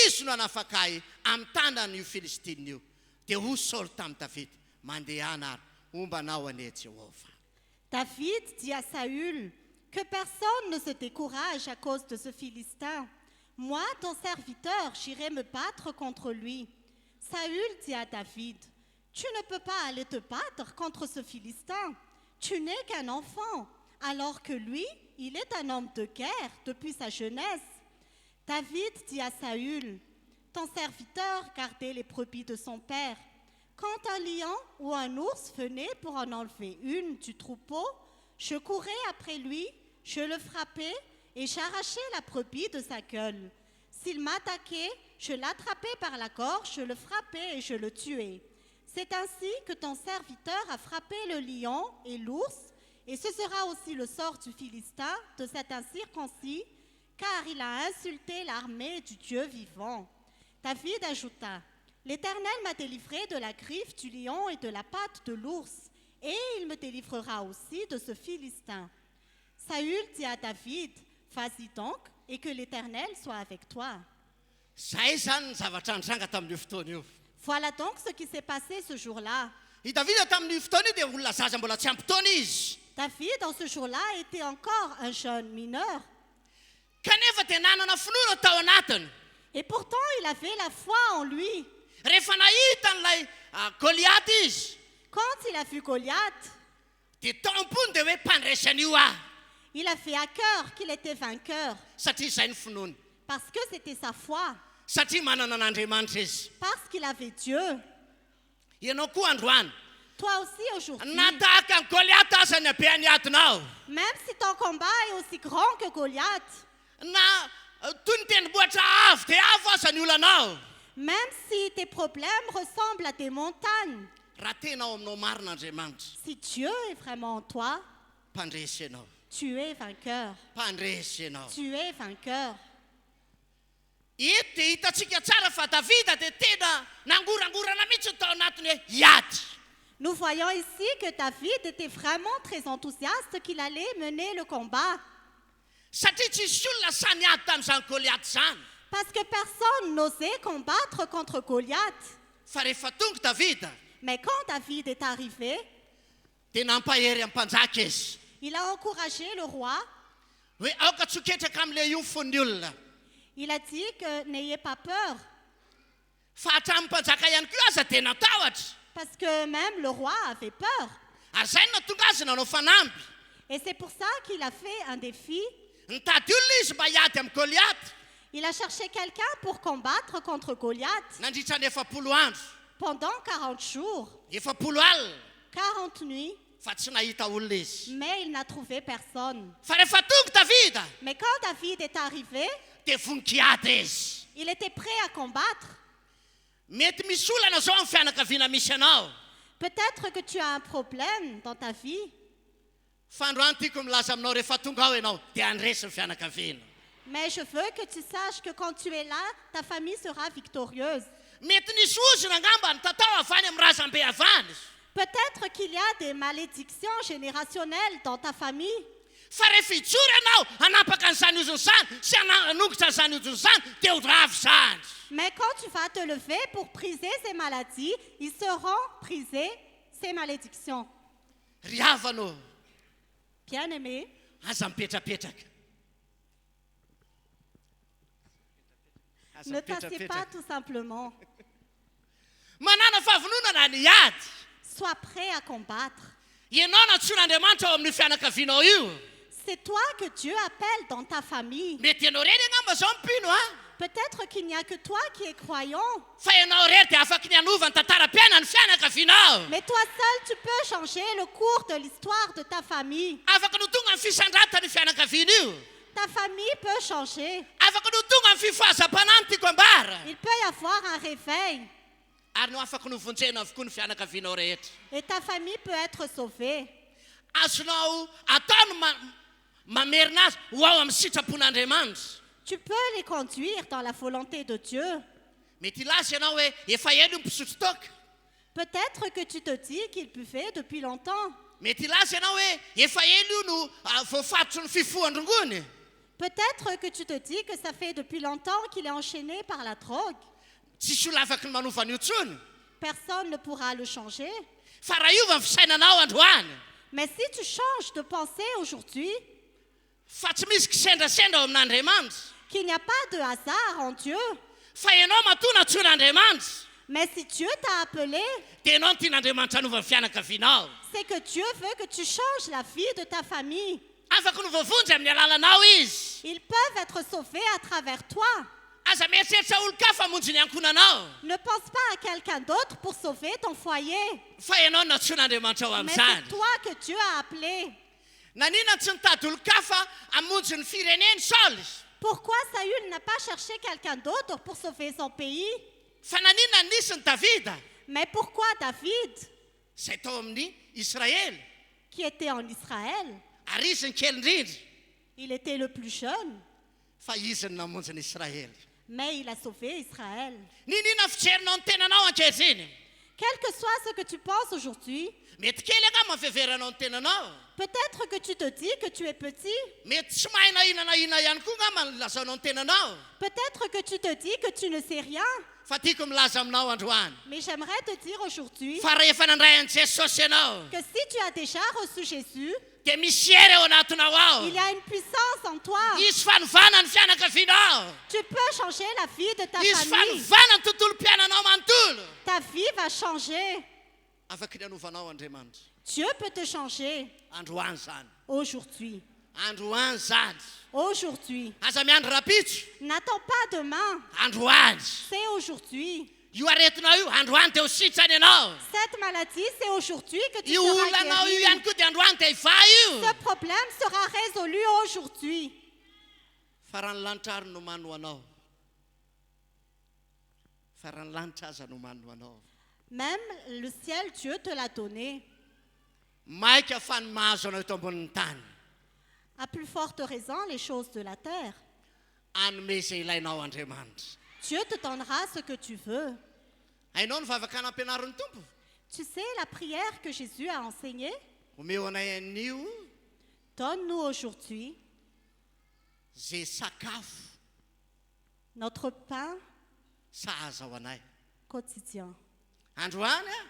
izy no nanafaka ahy amin'ny tanan'io Filistina io. Dia hoy Saola tamin'ny Davida, mandehana ary ombanao anie Jehovah. David dit à Saül que personne ne se décourage à cause de ce Philistin. Moi, ton serviteur, j'irai me battre contre lui. Saül dit à David, tu ne peux pas aller te battre contre ce Philistin. Tu n'es qu'un enfant, alors que lui, il est un homme de guerre depuis sa jeunesse. David dit à Saül, ton serviteur gardait les brebis de son père. Quand un lion ou un ours venait pour en enlever une du troupeau, je courais après lui, je le frappais et j'arrachais la brebis de sa gueule. S'il m'attaquait, je l'attrapais par la gorge, je le frappais et je le tuais. C'est ainsi que ton serviteur a frappé le lion et l'ours, et ce sera aussi le sort du Philistin, de cet incirconcis, car il a insulté l'armée du Dieu vivant. David ajouta, l'Éternel m'a délivré de la griffe du lion et de la patte de l'ours, et il me délivrera aussi de ce Philistin. Saül dit à David, vas-y donc, et que l'Éternel soit avec toi. Zay zany ny zavatra nitranga tamin'io fotoana io. Voilà donc ce qui s'est passé ce jour-là. I Davida tamin'io fotoana io dia olona zaza mbola tsy ampy-taona izy. David, en ce jour-là, était encore un jeune mineur. Kanefa dia nanana finoana tao anatiny. Et pourtant, il avait la foi en lui. Rehefa nahita n'ilay Goliath izy, Quand il a vu Goliath, dia tampony dia hoe mpandresany io aho, il a fait à cœur qu'il était vainqueur, satria izay ny finoany. parce que c'était sa foi, Satria manana an'Andriamanitra izy. parce qu'il avait Dieu. Ianao koa androany, Toi aussi aujourd'hui, na tahaka ny Goliath aza ny abeany atinao, même si ton combat est aussi grand que Goliath, na toy ny tendrombohitra avo dia avo aza ny olanao, même si tes problèmes ressemblent à des montagnes, raha tena ao aminao marin'Andriamanitra, si Dieu est vraiment en toi, mpandresy ianao, tu es vainqueur. mpandresy ianao. Tu es vainqueur. Eto dia hitantsika tsara fa Davida dia tena nangorangorana mihitsy tao anatiny hoe hiady. Nous voyons ici que David était vraiment très enthousiaste qu'il allait mener le combat. Satria tsisy olona sany hiady tamin'izany Goliath zany. Parce que personne n'osait combattre contre Goliath. Fa rehefa tonga Davida Mais quand David est arrivé, dia nampahery amin'ny mpanjaka izy il a encouragé le roi. hoe aoka tsy ho ketraka amin'ilay io fon'ny olona, Il a dit que n'ayez pas peur. fa hatramin'ny mpanjaka ihany koa aza dia natahotra. Parce que même le roi avait peur. Ary zay no natonga azy nanao fanamby. Et c'est pour ça qu'il a fait un défi. Nitady olona izy mba hiady amin'ny Goliath. Il a cherché quelqu'un pour combattre contre Goliath Nandritra ny 40 andro, pendant 40 jours, 40 alina, 40 nuits, fa tsy nahita olona izy. mais il n'a trouvé personne. Fa rehefa tonga Davida Mais quand David est arrivé, dia voninkiady izy. il était prêt à combattre. Mety misy olana zao amin'ny fianakaviana misy anao. Peut-être que tu as un problème dans ta vie, Fa androany tiako milaza aminao rehefa tonga ao ianao dia andresy ny fianakaviana. mais je veux que tu saches que quand tu es là, ta famille sera victorieuse. Mety nisy ozona angamba ny tatao avy any amin'ny razambe avany. Peut-être qu'il y a des malédictions générationnelles dans ta famille. Fa rehefa ijoro ianao hanapaka an'izany ozony izany sy hanongotra an'izany ozony izany dia ho ravy izany. Mais quand tu vas te lever pour briser ces maladies, ils seront brisés, ces malédictions. Ry havano, Bien-aimé, aza mipetrapetraka Aza Ne t'assieds pas mipetrapetraka. tout simplement. Manana fahavononana ny ady Sois prêt à combattre. ianao natsoan'Andriamanitra ao amin'ny fianakavianao io C'est toi que Dieu appelle dans ta famille. mety ianao reny angamba zao mpino a Peut-être qu'il n'y a que toi qui es croyant, fa ianao rery dia afaky ny anovany tantara-piaina ny fianakavianao mais toi seul, tu peux changer le cours de l'histoire de ta famille. afaka no tonga ny fisandrata ny fianakaviana io Ta famille peut changer. afaka no tonga ny fifahazam-panany tiako ambara Il peut y avoir un réveil ary no afaka no vonjena avokoa ny fianakavianao rehetra et ta famille peut être sauvée. azonao ataony mamerina azy ho ao amin'ny sitrapon'Andriamanitra Tu peux les conduire dans la volonté de Dieu. mety ilazy ianao hoe efa elo mpisotro toka Peut-être que tu te dis qu'il buvait depuis longtemps. mety ilazy ianao hoe efa elo io no voafatotro ny fifohandrongony Peut-être que tu te dis que ça fait depuis longtemps qu'il est enchaîné par la drogue. tsisy olona afaky ny manovany io tsony Personne ne pourra le changer. fa raha iova ny fisainanao androany Mais si tu changes de pensée aujourd'hui, fa tsy misy kisendrasendra ao amin'Andriamanitra qu'il n'y a pas de hasard en Dieu, fa ianao matona tsoan'Andriamanitra mais si Dieu t'a appelé, dia ianao no tian'Andriamanitra hanovany fianakavianao c'est que Dieu veut que tu changes la vie de ta famille. afaka no voavonjy amin'ny alalanao izy Ils peuvent être sauvés à travers toi. aza mieritreritra olo-kafa hamonjy ny ankonanao Ne pense pas à quelqu'un d'autre pour sauver ton foyer. fa ianao no natsoan'Andriamanitra ao Mais amin'izany c'est toi que Dieu a appelé. nanina tsy nitady olo-kafa hamonjy ny fireneny Saoly Pourquoi Saül n'a pas cherché quelqu'un d'autre pour sauver son pays? fa nanina nisy ny Davida Mais pourquoi David, izay tao amin'ny Israely qui était en Israël, ary izy ny kely indrindra il était le plus jeune, fa izy ny namonjy ny Israely mais il a sauvé Israël? ninina fitrerinao ny tenanao ankehitriny Quel que soit ce que tu penses aujourd'hui, mety kely anga mafiveranao ny tenanao peut-être que tu te dis que tu es petit, mety tsy mahay nahinana ihany koa nga malazanao ny tenanao peut-être que tu te dis que tu ne sais rien, fa tiako milaza aminao androany mais j'aimerais te dire aujourd'hui fa raha efa nandray an' Jesosy ianao que si tu as déjà reçu Jésus, dia misy hery ao anatinao ao il y a une puissance en toi. izy fanovana ny fianakavianao Tu peux changer la vie de ta izy famille. fanovana ny tontolo-piainanao manontolo Ta vie va changer. afaka ny anovanao Andriamanitra Dieu peut te changer androany zany aujourd'hui. androany zany Aujourd'hui. aza miandro rapitso N'attends pas demain. androany C'est aujourd'hui. io aretinao io androany dia ho sitrany ianao Cette maladie, c'est aujourd'hui que tu io seras olanao io guéri. ihany koa dia androany dia iva io Ce problème sera résolu aujourd'hui. fa raha ny lanitra ary no mano anao fa raha ny lanitra aza no mano anao Même le ciel, Dieu te l'a donné. maika fa ny mahazo anao eto ambonin'ny tany À plus forte raison, les choses de la terre. anome izay ilainao Andriamanitra Dieu te donnera ce que tu veux. hainao ny vavakana ampianarin'ny tompo Tu sais, la prière que Jésus a enseignée, omeo anay anio donne-nous aujourd'hui zay sakafo notre pain sahaza ao anay quotidien. androany a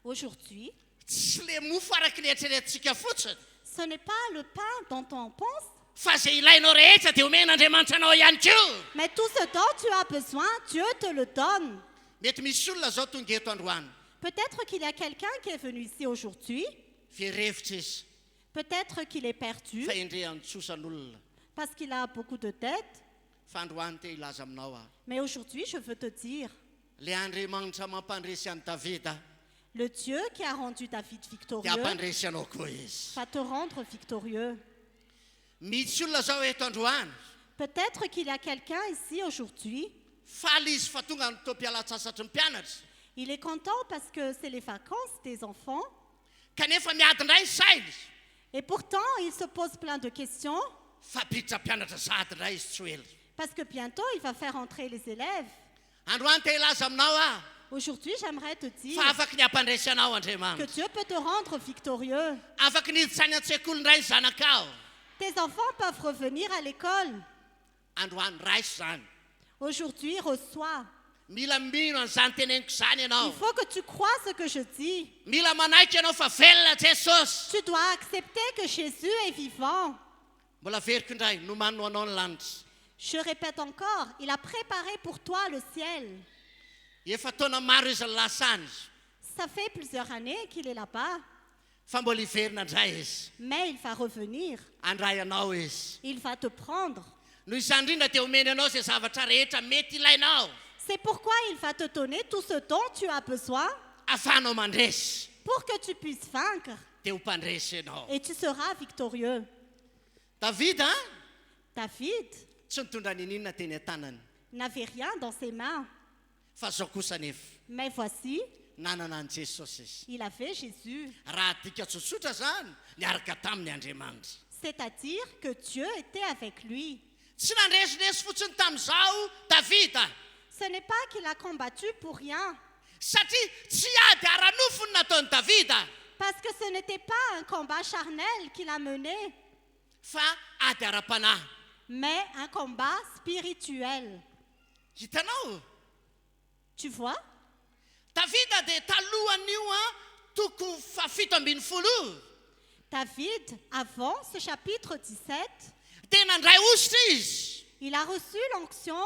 Aujourd'hui, tsy le mofo araky ny eritreretintsika fotsiny ce n'est pas le pain dont on pense, fa zay ilainao rehetra dia omen'Andriamanitra anao ihany koa mais tout ce dont tu as besoin, Dieu te le donne. mety misy olona zao tonga eto androany Peut-être qu'il y a quelqu'un qui est venu ici aujourd'hui, fierevitra izy peut-être qu'il est perdu fa indre antsosan'olona parce qu'il a beaucoup de dettes, fa androany te ilaza aminao a mais aujourd'hui, je veux te dire, le Andriamanitra mampandresy an'i Davida le Dieu qui a rendu David dia victorieux hampandresy anao koa izy va te rendre victorieux. misy olona zao eto androany Peut-être qu'il y a quelqu'un ici aujourd'hui, faly izy fa tonga ny tompialatsasatry ny mpianatra il est content parce que c'est les vacances des enfants, kanefa miady indray sainy et pourtant il se pose plein de questions fa piditra mpianatra sady indray izy tsy ely parce que bientôt il va faire entrer les élèves. androany te ilaza aminao a Aujourd'hui, j'aimerais te dire fa afaky ny hampandresy anao que Andriamanitra Dieu peut te rendre victorieux. afaky niditsy any an-tsekoly indray ny zanakao Tes enfants peuvent revenir à l'école. androany raisy zany Aujourd'hui, reçois. mila mino an'izany teneniko zany Il ianao faut que tu crois ce que je dis. mila manaiky ianao fa velona Jesosy Tu dois accepter que Jésus est vivant. mbola veriko indray nomano anao ny lanitra Je répète encore, il a préparé pour toi le ciel. efa taona maro izy ny lasany Ça fait plusieurs années qu'il est là-bas, fa mbola iverina indray izy mais il va revenir. andray anao izy Il va te prendre. noho izany indrindra dia omeny anao izay zavatra rehetra mety ilainao C'est pourquoi il va te donner tout ce dont tu as besoin ahafahanao mandresy pour que tu puisses vaincre dia ho mpandresy ianao et tu seras victorieux. davida David tsy nitondra nininona teny an-tanany n'avait rien dans ses mains, fa zao kosa nefa mais voici, nanana an jesosy izy il avait Jésus. raha dika tsotsotra zany niaraka tamin'ny andriamanitra C'est-à-dire que Dieu était avec lui. tsy nandresiresy fotsiny tamin'izao davida Ce n'est pas qu'il a combattu pour rien, satria tsy ady ara-nofony nataony davida parce que ce n'était pas un combat charnel qu'il a mené, fa ady ara-panahy mais un combat spirituel. hitanao Tu vois? davida dia talohan'io a toko fafito ambin'ny folo David, avant ce chapitre 17, dia nandray ositra izy il a reçu l'onction,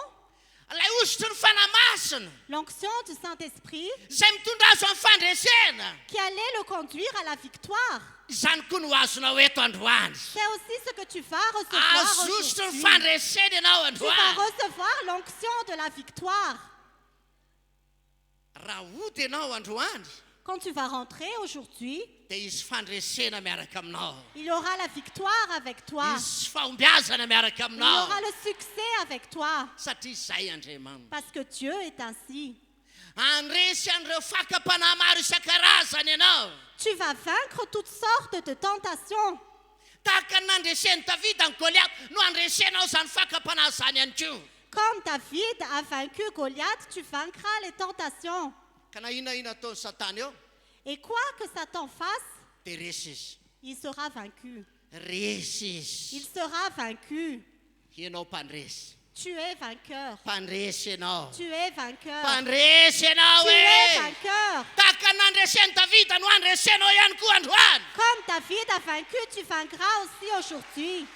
ilay ositry ny fanamasina l'onction du Saint-Esprit, izay mitondra azo amin'ny fandresena qui allait le conduire à la victoire. izany koa no azonao eto androany C'est aussi ce que tu vas recevoir azo ositra ny aujourd'hui. fandresena ianao Tu vas androany recevoir l'onction de la victoire. raha ody ianao androany Quand tu vas rentrer aujourd'hui, dia izy fandresena miaraka aminao il y aura la victoire avec toi. izy fahombiazana miaraka Il y aminao aura le succès avec toi. satria izay andriamanitra Parce que Dieu est ainsi. andresy an'ireo fakapanahy maro isan-karazany ianao Tu vas vaincre toutes sortes de tentations. tahaka ny nandreseny davida ny goliaty no andresenao zany fakapanahy zany ihany koa Comme David a vaincu Goliath, tu vaincras les tentations. ka na inona ataony satana eo Et quoi que Satan fasse, dia resy izy il sera vaincu. resy izy Il sera vaincu. ianao mpandresy Tu es vainqueur. mpandresy ianao Tu es vainqueur. mpandresy ianao Tu es e vainqueur. tahaka ny nandreseny davida no andresenao ihany koa androany Comme David a vaincu, tu vaincras aussi aujourd'hui.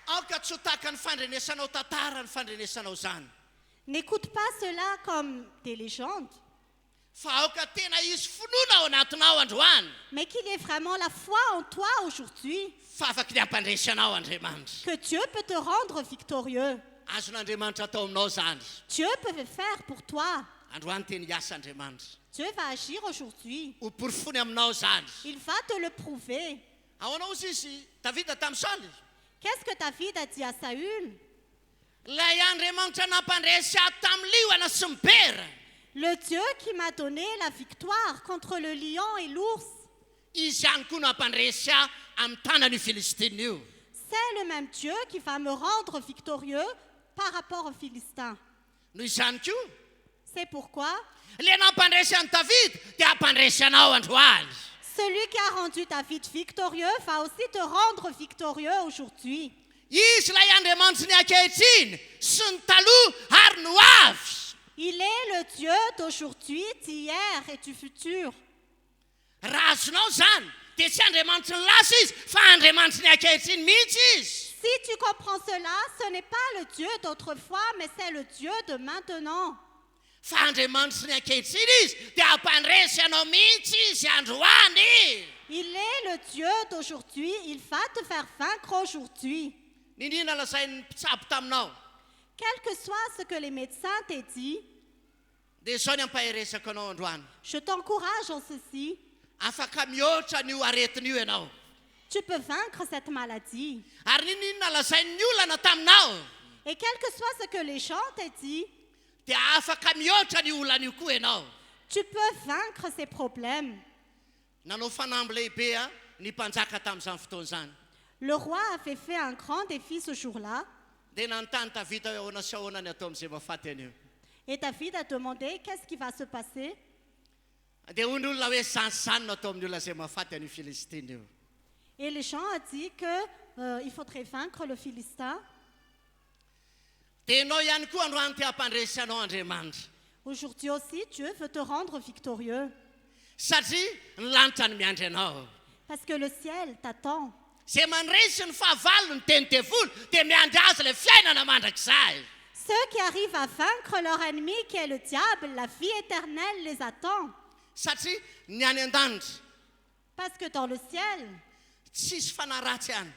aoka tsy ho tahaka ny fandrenesanao tantara ny fandrenesanao zany N'écoute pas cela comme des légendes, fa aoka tena izy finoana ao anatinao androany mais qu'il y ait vraiment la foi en toi aujourd'hui, fa afaky ny ampandresy anao andriamanitra que Dieu peut te rendre victorieux. azon'andriamanitra atao aminao zany Dieu peut le faire pour toi. androany teny hiasa andriamanitra Dieu va agir aujourd'hui. ho porofony aminao zany Il va te le prouver. ao anao izy izy davida tamin'ny saly Qu'est-ce que David a dit à Saül? lay andriamanitra nampandresy ato tamin'ny liona sy mibera Le Dieu qui m'a donné la victoire contre le lion et l'ours, izy ihany koa no ampandresy aho amin'ny tanany io filistina io c'est le même Dieu qui va me rendre victorieux par rapport aux Philistins. noho izany koa C'est pourquoi le nampandresy an'i davida dia ampandresy anao androany celui qui a rendu David victorieux va aussi te rendre victorieux aujourd'hui. izy lay andriamanitra ny ankehitriny sy ny taloha ary no avy Il est le Dieu d'aujourd'hui, d'hier et du futur. raha azonao zany dia tsy andriamanitra ny lasa izy fa andriamanitra ny ankehitriny mihitsy izy Si tu comprends cela, ce n'est pas le Dieu d'autrefois, mais c'est le Dieu de maintenant. fa andriamanitra ny ankehitriny izy dia ampandresy anao mihitsy izy androany Il est le Dieu d'aujourd'hui, il va te faire vaincre aujourd'hui. ninina lazain'ny mpitsabo taminao Quel que soit ce que les médecins t'aient dit, dia zao ny ampaheresako anao androany je t'encourage en ceci. afaka mihoatra n'io aretin'io ianao Tu peux vaincre cette maladie. ary ninina lazain'ny olana taminao Et quel que soit ce que les gens t'aient dit, dia afaka mihoatra ny olana io koa ianao tu peux vaincre ces problèmes. nanao fanamby lehibe a ny mpanjaka tamin'izany fotoana zany Le roi avait fait un grand défi ce jour-là, dia nanontany davida hoe ahoana sy ahoana ny atao amin'izay mahafaty an'io et David a demandé qu'est-ce qui va se passer. dia hoy ny olona hoe zanysany no atao amin'ny olona izay mahafaty an'io filistina io Et les gens ont dit qu'il faudrait vaincre le Philistin. dia ianao ihany koa androany ty ampandresy anao andriamanitra Aujourd'hui aussi, Dieu veut te rendre victorieux. satria ny lanitra ny miandry anao. Parce que le ciel t'attend. Zay mandresy ny fahavalony ny tenitevolo dia miandry azy ilay fiainana mandrakizay. Ceux qui arrivent à vaincre leur ennemi qui est le diable, la vie éternelle les attend. Satria ny any an-danitra Parce que dans le ciel, tsisy fanaratsy any.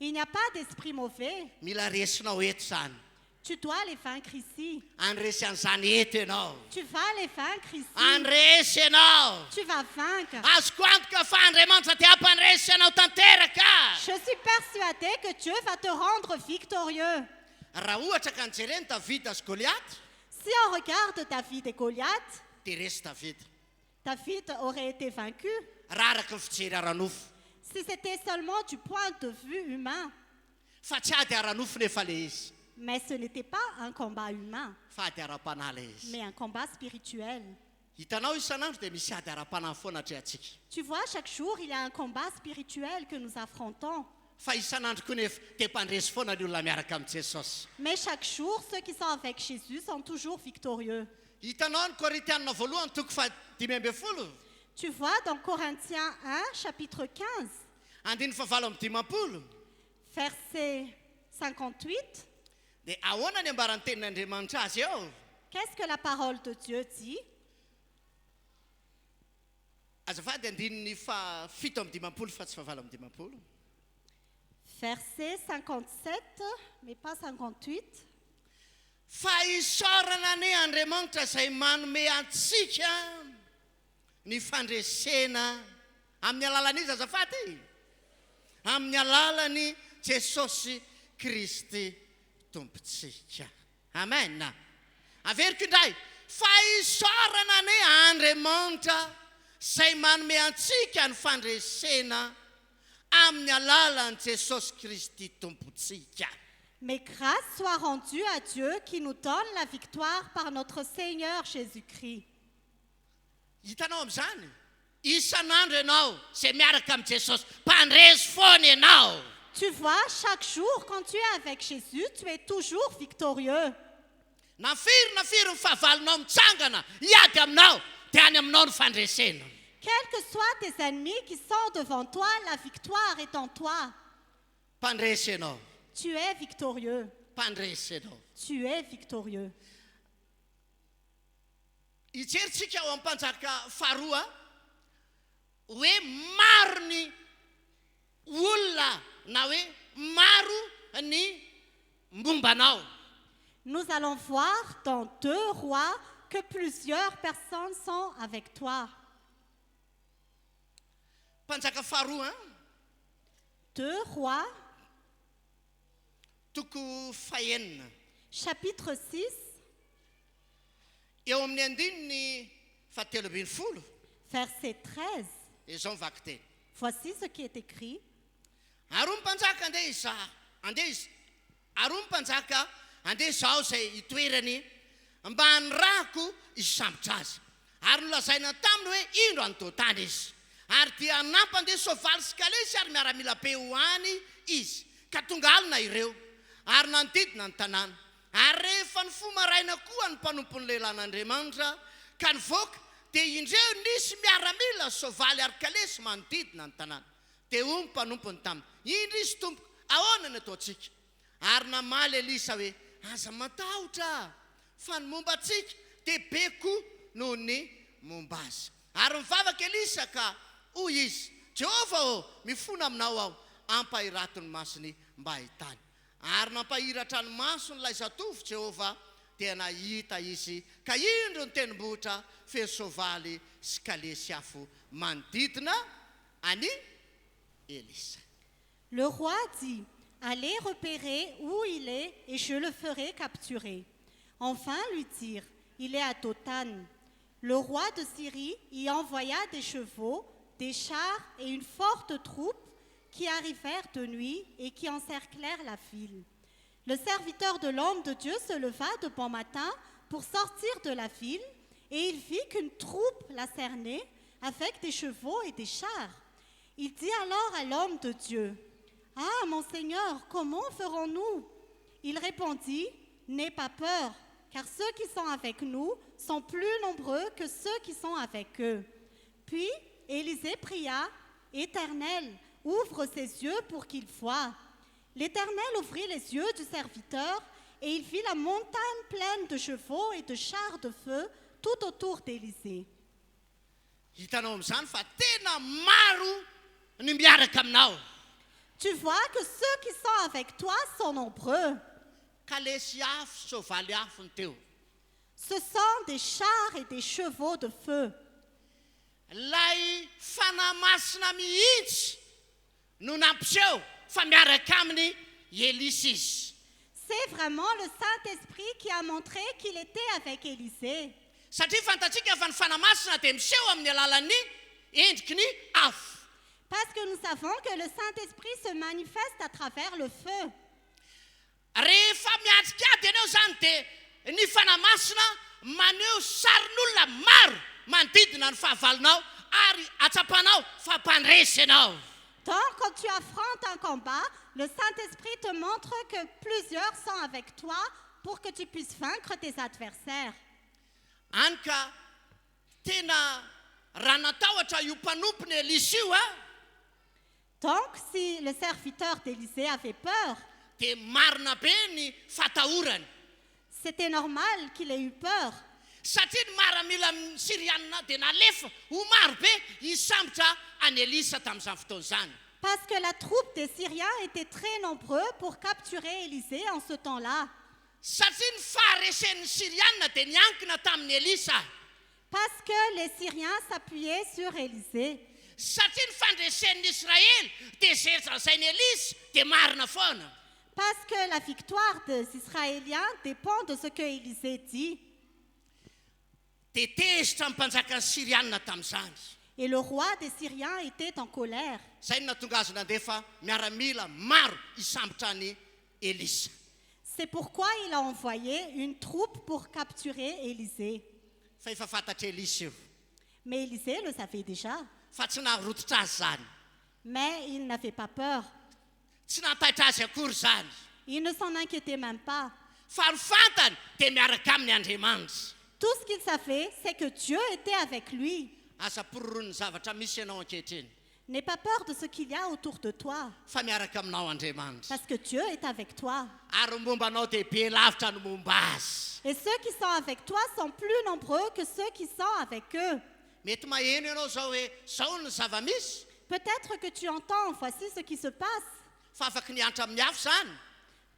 il n'y a pas d'esprit mauvais. Mila resinao eto zany. Tu dois les vaincre ici. Andresy an'izany eto ianao. Tu vas les vaincre ici. Andresy ianao. Tu vas vaincre. Azoko antoka fa Andriamanitra dia hampandresy ianao tanteraka. Je suis persuadée que Dieu va te rendre victorieux. Raha ohatra ka nijereny Davida sy Goliath, Si on regarde David et Goliath, dia resy Davida. David aurait été vaincu Raha araka ny fijery ara-nofo. si c'était seulement du point de vue humain. Fa tsy ady ara-nofo nefa le izy. Mais ce n'était pas un combat humain, Fa ady ara-panahy le izy. mais un combat spirituel. Hitanao isan'andro dia misy ady ara-panahy foana atrehantsika. Tu vois, chaque jour, il y a un combat spirituel que nous affrontons. Fa isan'andro koa nefa dia mpandresy foana ny olona miaraka amin'i Jesosy. Mais chaque jour, ceux qui sont avec Jésus sont toujours victorieux. Hitanao ny Korintianina voalohany toko fa 5:10. Tu vois, dans Corinthiens 1, chapitre 15, Andiny favalo amin'ny 10, verset 58, dia ahoana ny ambaran'ny tenin'Andriamanitra azy eo? qu'est-ce que la parole de Dieu dit? Azafady andininy fa 7:10 fa tsy favalo amin'ny 10. Verset 57, mais pas 58. Fa isaorana ny Andriamanitra izay manome antsika ny fandresena amin'ny alalan'izy azafady. Amin'ny alalan'i Jesosy Kristy tompontsika. Amen. Averiko indray. Fa isaorana ny Andriamanitra izay manome antsika ny fandresena amin'ny alalan'i Jesosy Kristy tompontsika. Mais grâce soit rendue à Dieu qui nous donne la victoire par notre Seigneur Jésus-Christ. Hitanao amin'izany, isan'andro ianao izay miaraka amin'i Jesosy, mpandresy foana ianao. Tu vois, chaque jour, quand tu es avec Jésus, tu es toujours victorieux. Nafiry ny fahavalonao mitsangana hiady aminao dia any aminao ny fandresena. Quels que soient tes ennemis qui sont devant toi, la victoire est en toi. Mpandresy ianao, Tu es victorieux. mpandresy ianao. Tu es victorieux. Hijeritsika ao amin'ny mpanjaka faharoa hoe maro ny olona na hoe maro ny mombanao. Nous allons voir dans 2 Rois que plusieurs personnes sont avec toi. Mpanjaka faharoa 2 Rois, toko fahenina chapitre 6, eo amin'ny andininy 17. verset 13. Izao mivaky teny. Voici ce qui est écrit. Aroa mpanjaka andeha izao izay hitoerany mba hanirako isambotra azy. Ary nolazaina taminy hoe indro anontao-tany izy. Ary dia nampandeha soavaly sy kalesy ary miaramila be ho any izy. Ka tonga alina ireo ary nanodidina ny tanàna. Ary rehefa ny fomaraina koa ny mpanompon'ny lehilahin'Andriamanitra ka nivoaka dia indreo nisy miaramila soavaly ary kalesy manodidina ny tanàna. Dia hoy ny mpanompony taminy, indro izy tompo, ahoana ny ataontsika? Ary namaly Elisa hoe, aza matahotra fa ny momba antsika dia be koa noho ny momba azy. Ary mivavaka Elisa ka hoy izy, Jehovah mifona aminao aho, ampahirato ny masony mba hahitany. Ary nampahiratra ny mason'ilay zatovy Jehovah dia nahita izy ka indro ny tendrombohitra feno soavaly sy kalesy afo manodidina any Elisa. Le roi dit, allez repérer où il est et je le ferai capturer. Enfin lui dirent, il est à Dothan. Le roi de Syrie y envoya des chevaux, des chars et une forte troupe qui arrivèrent de nuit et qui encerclèrent la ville. Le serviteur de l'homme de Dieu se leva de bon matin pour sortir de la ville et il vit qu'une troupe la cernait avec des chevaux et des chars. Il dit alors à l'homme de Dieu, « Ah, mon Seigneur, comment ferons-nous » Il répondit, « N'aie pas peur, car ceux qui sont avec nous sont plus nombreux que ceux qui sont avec eux. » Puis Élisée pria, « Éternel, ouvre ses yeux pour qu'il voie. » L'Éternel ouvrit les yeux du serviteur, et il vit la montagne pleine de chevaux et de chars de feu tout autour d'Élisée. Hitanao amin'izany fa tena maro ny miaraka aminao. Tu vois que ceux qui sont avec toi sont nombreux. Ka lesy afo soavaly afo ny teo. Ce sont des chars et des chevaux de feu. Lay fanahy masina mihitsy no nampiseho fa miaraka aminy Elisa izy. C'est vraiment le Saint-Esprit qui a montré qu'il était avec Élisée. Satria fantatsika fa ny fanahy masina dia miseho amin'ny alalan'ny endriky ny afo. Parce que nous savons que le Saint-Esprit se manifeste à travers le feu. Rehefa miatrika ady ianao zany dia ny fanahy masina maneho sarin'olona maro manodidina ny fahavalonao ary atsapanao fampandresy ianao. Donc, quand tu affrontes un combat, le Saint-Esprit te montre que plusieurs sont avec toi pour que tu puisses vaincre tes adversaires. Any ka tena raha natahotra io mpanompo ny Elisa io a. Donc, si le serviteur d'Élisée avait peur, Dia marina be ny fatahorany. c'était normal qu'il ait eu peur. Satria ny maramila amin'ny Sirianina dia nalefa ho maro be hisambotra any Elisa tamin'izany fotoana izany. Parce que la troupe des Syriens était très nombreux pour capturer Élisée en ce temps-là. Satria ny faharesen'ny Sirianina dia niankina tamin'ny Elisa. Parce que les Syriens s'appuyaient sur Élisée. Satria ny fandresen'ny Israely dia zay zazainy Elisa dia marina foana. Parce que la victoire des Israéliens dépend de ce que Élisée dit. Dia tezitra ny mpanjakan'ny Sirianina tamin'izany. Et le roi des Syriens était en colère. Zay no natonga azy nandefa miaramila maro hisambotra ny Elisa. C'est pourquoi il a envoyé une troupe pour capturer Élisée. Fa efa fantatra Elisa io. Mais Élisée le savait déjà. Fa tsy naharototra azy zany. Mais il n'avait pas peur. Tsy nataitra azy akory zany. Il ne s'en inquiétait même pas. Fa ny fantany dia miaraka amin'ny Andriamanitra. Tout ce qu'il savait, c'est que Dieu était avec lui. Asa pororon'ny zavatra misy ianao ankehitriny. N'aie pas peur de ce qu'il y a autour de toi. Fa miaraka aminao Andriamanitra. Parce que Dieu est avec toi. Ary momba anao dia be lavitra no momba azy. Et ceux qui sont avec toi sont plus nombreux que ceux qui sont avec eux. Mety maheno ianao zao hoe zao ny zava-misy. Peut-être que tu entends, voici ce qui se passe. Fa afaka niantra amin'ny hafa zany.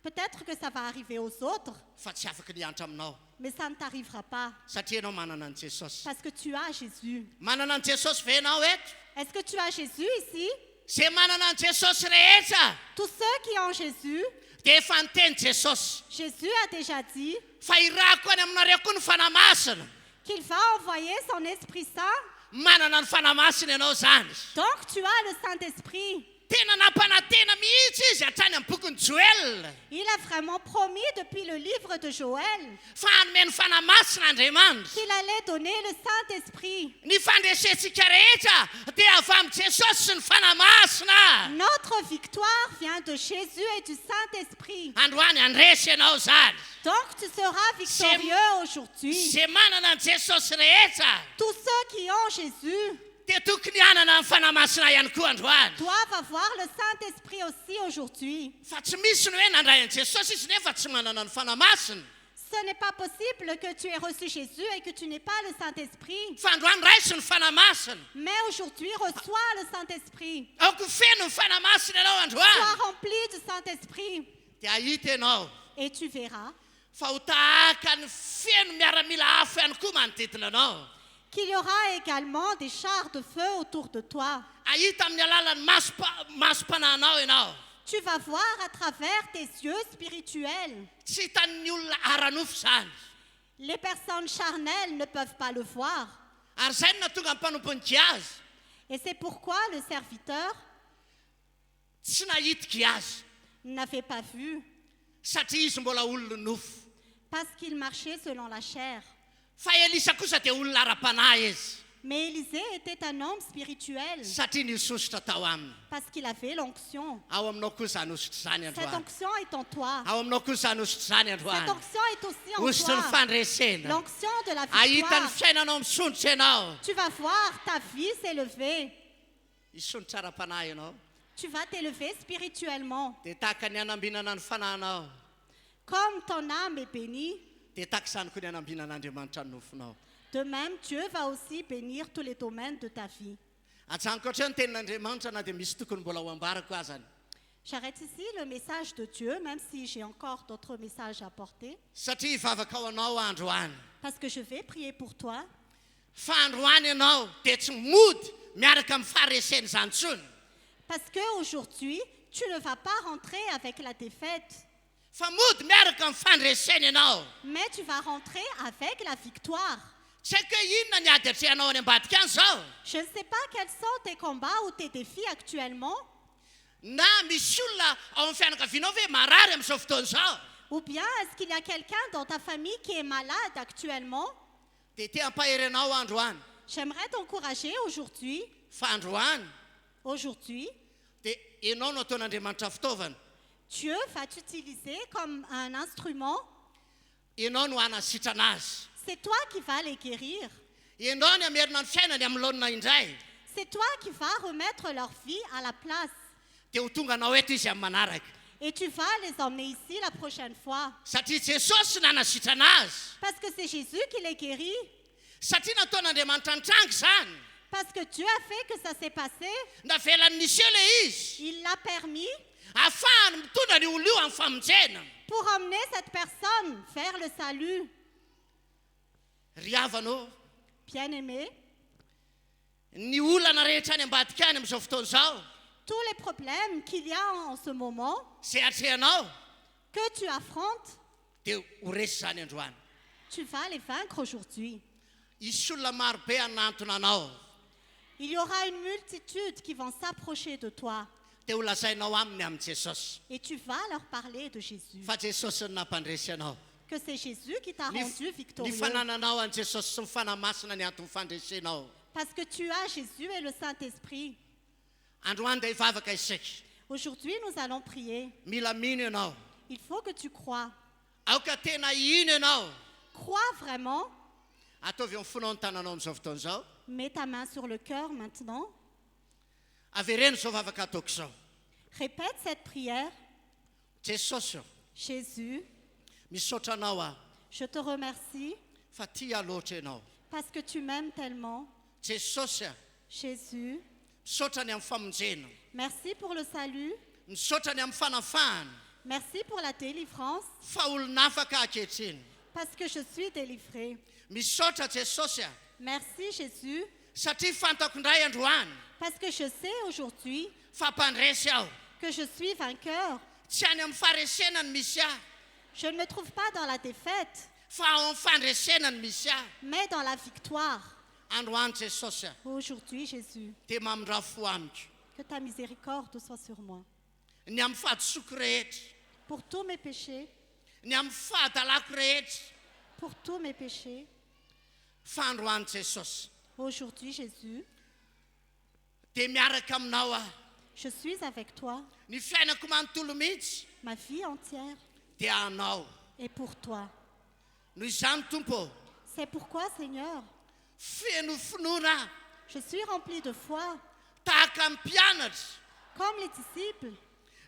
Peut-être que ça va arriver aux autres, Fa tsy afaka niantra aminao. mais ça ne t'arrivera pas. Satria ianao manana an' Jesosy. Parce que tu as Jésus. Manana an' Jesosy ve ianao eto? Est-ce que tu as Jésus ici? Zay manana an' Jesosy rehetra Tous ceux qui ont Jésus, dia efa niteny Jesosy. Jésus a déjà dit Fa irako any aminareo koa ny fanahy masina. qu'il va envoyer son Esprit Saint. Manana ny fanahy masina ianao zany. Donc tu as le Saint-Esprit. Tena nampanantena mihitsy izy hatrany amin'ny bokyny Joël. Il a vraiment promis depuis le livre de Joël Fa hanome ny fanahy masina Andriamanitra. qu'il allait donner le Saint-Esprit. Ny fandresentsika rehetra dia avy amin'ny Jesosy sy ny fanahy masina. Notre victoire vient de Jésus et du Saint-Esprit. Androany andresy ianao zany. Donc tu seras victorieux aujourd'hui. Zay manana an' Jesosy rehetra Tous ceux qui ont Jésus dia tokony hanana ny fanahy masina ihany koa androany. doivent avoir le Saint-Esprit aussi aujourd'hui. Fa tsy misy ny hoe nandray an' Jesosy izy nefa tsy manana ny fanahy masina. Ce n'est pas possible que tu aies reçu Jésus et que tu n'aies pas le Saint-Esprit. Fa androany raisy ny fanahy masina. Mais aujourd'hui, reçois le Saint-Esprit. Aoko feno ny fanahy masina ianao Sois androany. rempli du Saint-Esprit. Dia ahita ianao Et tu verras fa ho tahaka ny feno miaramila hafa ihany koa manodidina anao. qu'il y aura également des chars de feu autour de toi. Ahita amin'ny alalan'ny masom-panahinao ianao. Tu vas voir à travers tes yeux spirituels. Tsy hitan'ny olona ara-nofo zany. Les personnes charnelles ne peuvent pas le voir. Ary zay no natonga ny mpanompon'ny Giazy Et c'est pourquoi le serviteur tsy nahita Giazy n'avait pas vu, satria izy mbola olona nofo. parce qu'il marchait selon la chair. Fa Elisa kosa dia olona ara-panahy izy. Mais Élisée était un homme spirituel satria nisosotra tao aminy. parce qu'il avait l'onction. Ao aminao koa zany osotry zany Cette androany. onction est en toi. Ao aminao koa zany osotry zany Cette androany. onction est aussi en Osotry ny toi. fandresena. L'onction de la Ahita ny victoire. fiainanao misondrotra ianao. Tu vas voir ta vie s'élever. Hisondrotra ara-panahy ianao. Tu vas t'élever spirituellement. Dia tahaka ny anambinana ny fanahinao. Comme ton âme est bénie, Dia tahaka izany koa ny anambinan'Andriamanitra ny nofinao. de même Dieu va aussi bénir tous les domaines de ta vie. Ajanoko ohatrany tenin'Andriamanitra na dia misy tokony mbola ho ambarako azany. J'arrête ici le message de Dieu, même si j'ai encore d'autres messages à apporter, Satria hivavaka ao anao androany. parce que je vais prier pour toi. Fa androany ianao dia tsy mody miaraka amin'ny fahareseny izany intsony. Parce qu'aujourd'hui, tu ne vas pas rentrer avec la défaite, Fa mody miaraka amin'ny fandreseny ianao. mais tu vas rentrer avec la victoire. Tsy haiko hoe inona ny ady atrehanao any ambadika any zao. Je ne sais pas quels sont tes combats ou tes défis actuellement, Na misy olona ao amin'ny fianakavianao ve marary amin'izao fotoana izao. ou bien est-ce qu'il y a quelqu'un dans ta famille qui est malade actuellement. Dia te hampahery anao androany. J'aimerais t'encourager aujourd'hui, Fa androany aujourd'hui, dia ianao no ataon'Andriamanitra fitaovana. Dieu va t'utiliser comme un instrument. Ianao no hanasitrana azy. C'est toi qui vas les guérir. Ianao ny amerina ny fiainany amin'ny laonina indray. C'est toi qui vas remettre leur vie à la place. Dia ho tonga anao eto izy amin'ny manaraka. Et tu vas les emmener ici la prochaine fois. Satria Jesosy nanasitrana azy. Parce que c'est Jésus qui les guérit. Satria nataon'Andriamanitra ny trango izany. Parce que Dieu a fait que ça s'est passé. Navelany nisy eo le izy. Il l'a permis Ahafahany mitondra ny olo io amin'ny famonjena. pour emmener cette personne vers le salut. Ry havanao, Bien-aimé, ny olana rehetra any ambadika any amin'izao fotoana izao, tous les problèmes qu'il y a en ce moment, izay atrehanao, que tu affrontes, dia ho resy izany androany. tu vas les vaincre aujourd'hui. Isy olona marobe hanantona anao, Il y aura une multitude qui vont s'approcher de toi. dia ho lazainao aminy amin'i Jesosy. Et tu vas leur parler de Jésus. Fa Jesosy ny nampandresy anao. Que c'est Jésus qui t'a Ny rendu ny victorieux. fanananao an'i Jesosy sy ny fanamasina ny antony fandresenao. Parce que tu as Jésus et le Saint-Esprit. Androany dia hivavaka isika. Aujourd'hui, nous allons prier. Mila mino ianao. Il faut que tu crois. Aoka tena ino ianao. Crois vraiment. Ataovy amin'ny fonao ny tananao amin'izao fotoana izao. Mets ta main sur le cœur maintenant. Avereno izao vavaka ataoko izao. Répète cette prière. Jesosy, Jésus, misaotra anao aho. je te remercie Fa tia loatra ianao. parce que tu m'aimes tellement. Jesosy, Jésus, misaotra ny amin'ny famonjena. merci pour le salut. Misaotra ny amin'ny fanafahana. Merci pour la délivrance Fa olona afaka ankehitriny. parce que je suis délivrée. Misaotra Jesosy, Merci Jésus satria fantako indray androany parce que je sais aujourd'hui fa mpandresy aho. que je suis vainqueur. Tsy any amin'ny faharesena ny misy aho, Je ne me trouve pas dans la défaite, fa ao amin'ny fandresena ny misy aho. mais dans la victoire. Androany Jesosy, Aujourd'hui, Jésus, dia mamindra fo amiko. que ta miséricorde soit sur moi. Ny amin'ny fahadisoko rehetra, Pour tous mes péchés, ny amin'ny fahadalako rehetra, pour tous mes péchés, fa androany Jesosy, aujourd'hui, Jésus, dia miaraka aminao aho. je suis avec toi, Ny fiainako manontolo mihitsy ma vie entière dia anao. est pour toi. Noho izany tompo, C'est pourquoi, Seigneur, feno finoana je suis rempli de foi, tahaka ny mpianatra comme les disciples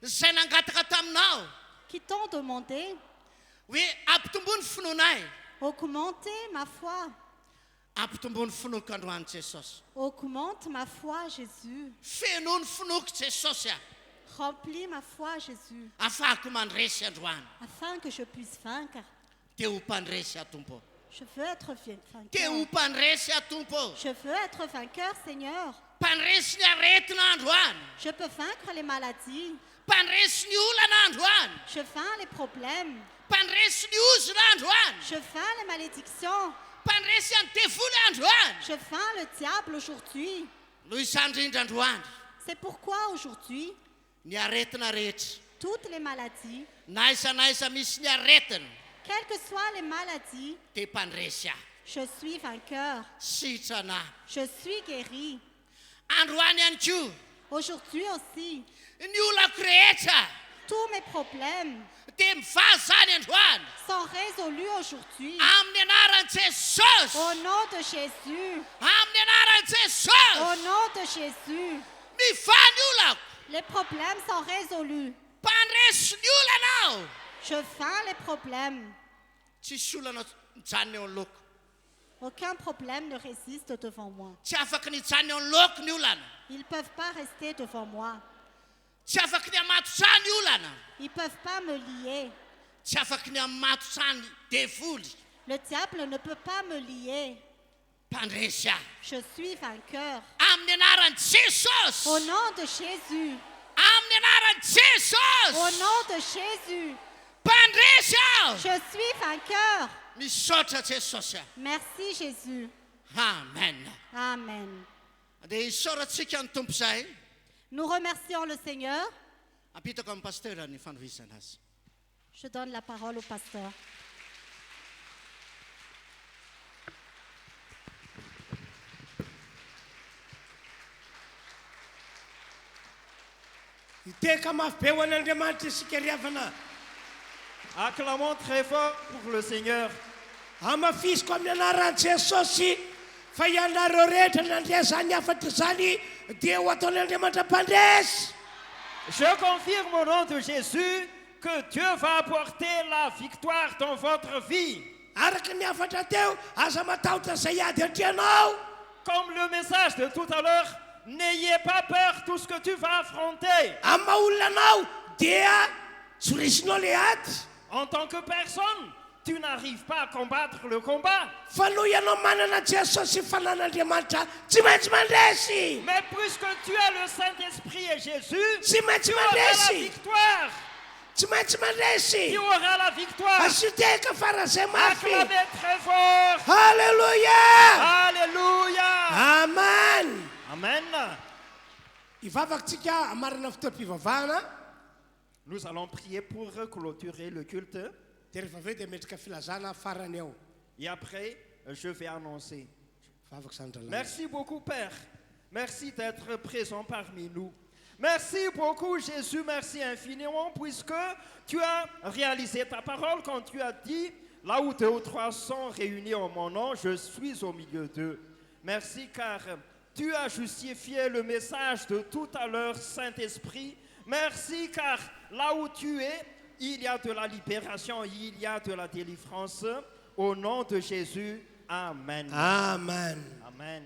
izay nangataka taminao qui t'ont demandé, hoe ampitombo ny finoanay. augmenter ma foi, Ampitombo ny finoko androany Jesosy. augmente ma foi, Jésus, Feno ny finoko Jesosy aho. remplis ma foi, Jésus, Ahafahako mandresy androany. afin que je puisse vaincre. Dia ho mpandresy aho tompo. Je veux être Dia vainqueur. ho mpandresy aho tompo. Je veux être vainqueur, Seigneur. Mpandresy ny aretina androany. Je peux vaincre les maladies. Mpandresy ny olana androany. Je vains les problèmes. Mpandresy ny ozona androany. Je vains les malédictions. Mpandresy any devoly androany. Je vains le diable aujourd'hui. Noho izany indrindra androany, C'est pourquoi aujourd'hui, ny aretina rehetra, toutes les maladies, na aiza misy ny aretina, quelles que soient les maladies, dia mpandresy aho. Je suis vainqueur. sitrana. Je suis guéri. Androany ihany koa Aujourd'hui aussi, ny olako rehetra tous mes problèmes dia mivaza zany androany sont résolus aujourd'hui. amin'ny anaran'i Jesosy. Au nom de Jésus. Amin'ny anaran'i Au Jesosy. nom de Jésus. Mivaha ny olako. Les problèmes sont résolus. Mpandresy ny olanao. Je vainc les problèmes. Tsisy olana mijanona eo amin'ny loko. Aucun problème ne résiste devant moi. Tsy afaka nijanona eo amin'ny loko ny olana. Ils ne peuvent pas rester devant moi. Tsy afaka ny amatotra ny olana. Ils ne peuvent pas me lier. Tsy afaka ny amatotra ny devoly. Le diable ne peut pas me lier. Mpandresy aho. Je suis vainqueur. Amin'ny anaran'i Jesosy. Au nom de Jésus. Amin'ny anaran'i Jesosy. Au nom de Jésus. Mpandresy aho. Je suis vainqueur. Misaotra Jesosy aho. Merci Jésus. Amen. Amen. Dia isaorantsika ny tompo izay. Nous remercions le Seigneur. Apitako amin'ny pasteur ny fanovisana azy. Je donne la parole au pasteur. Iteka mafy be ho an'Andriamanitra isika riavana. Acclamons très fort pour le Seigneur. Amafisiko amin'ny anaran'i Jesosy fa ianareo rehetra nandrea zany afatra zany dia ho ataon'Andriamanitra mpandresy. Je confirme au nom de Jésus que Dieu va apporter la victoire dans votre vie. Araka ny afatra teo aza matahotra izay ady andrianao. Comme le message de tout à l'heure, n'ayez pas peur tout ce que tu vas affronter. Amin'ny maha olona anao dia sorisinao le ady. En tant que personne, tu n'arrives pas à combattre le combat. Fa no ianao manana Jesosy fanan'Andriamanitra tsy maintsy mandresy. Mais puisque tu as le Saint-Esprit et Jésus, Tsy maintsy tu auras la mandresy. victoire. Tsy maintsy mandresy. Tu auras la victoire. Asiteka farazay mafy. Acclamez très fort. Halleluja. Alléluia. Amen. Amen. Ivavakantsika amarana fotoam-pivavahana. Nous allons prier pour clôturer le culte. Dia rehefa avy eo dia metraka filazana farany eo. Et après, je vais annoncer. Vavaka zany ralahy. Merci beaucoup, Père. Merci d'être présent parmi nous. Merci beaucoup, Jésus. Merci infiniment, puisque tu as réalisé ta parole quand tu as dit, là où 2 ou 3 sont réunis en mon nom, je suis au milieu d'eux. Merci, car tu as justifié le message de tout à l'heure, Saint-Esprit. Merci, car là où tu es, il y a de la libération, il y a de la délivrance. Au nom de Jésus, Amen. Amen. Amen.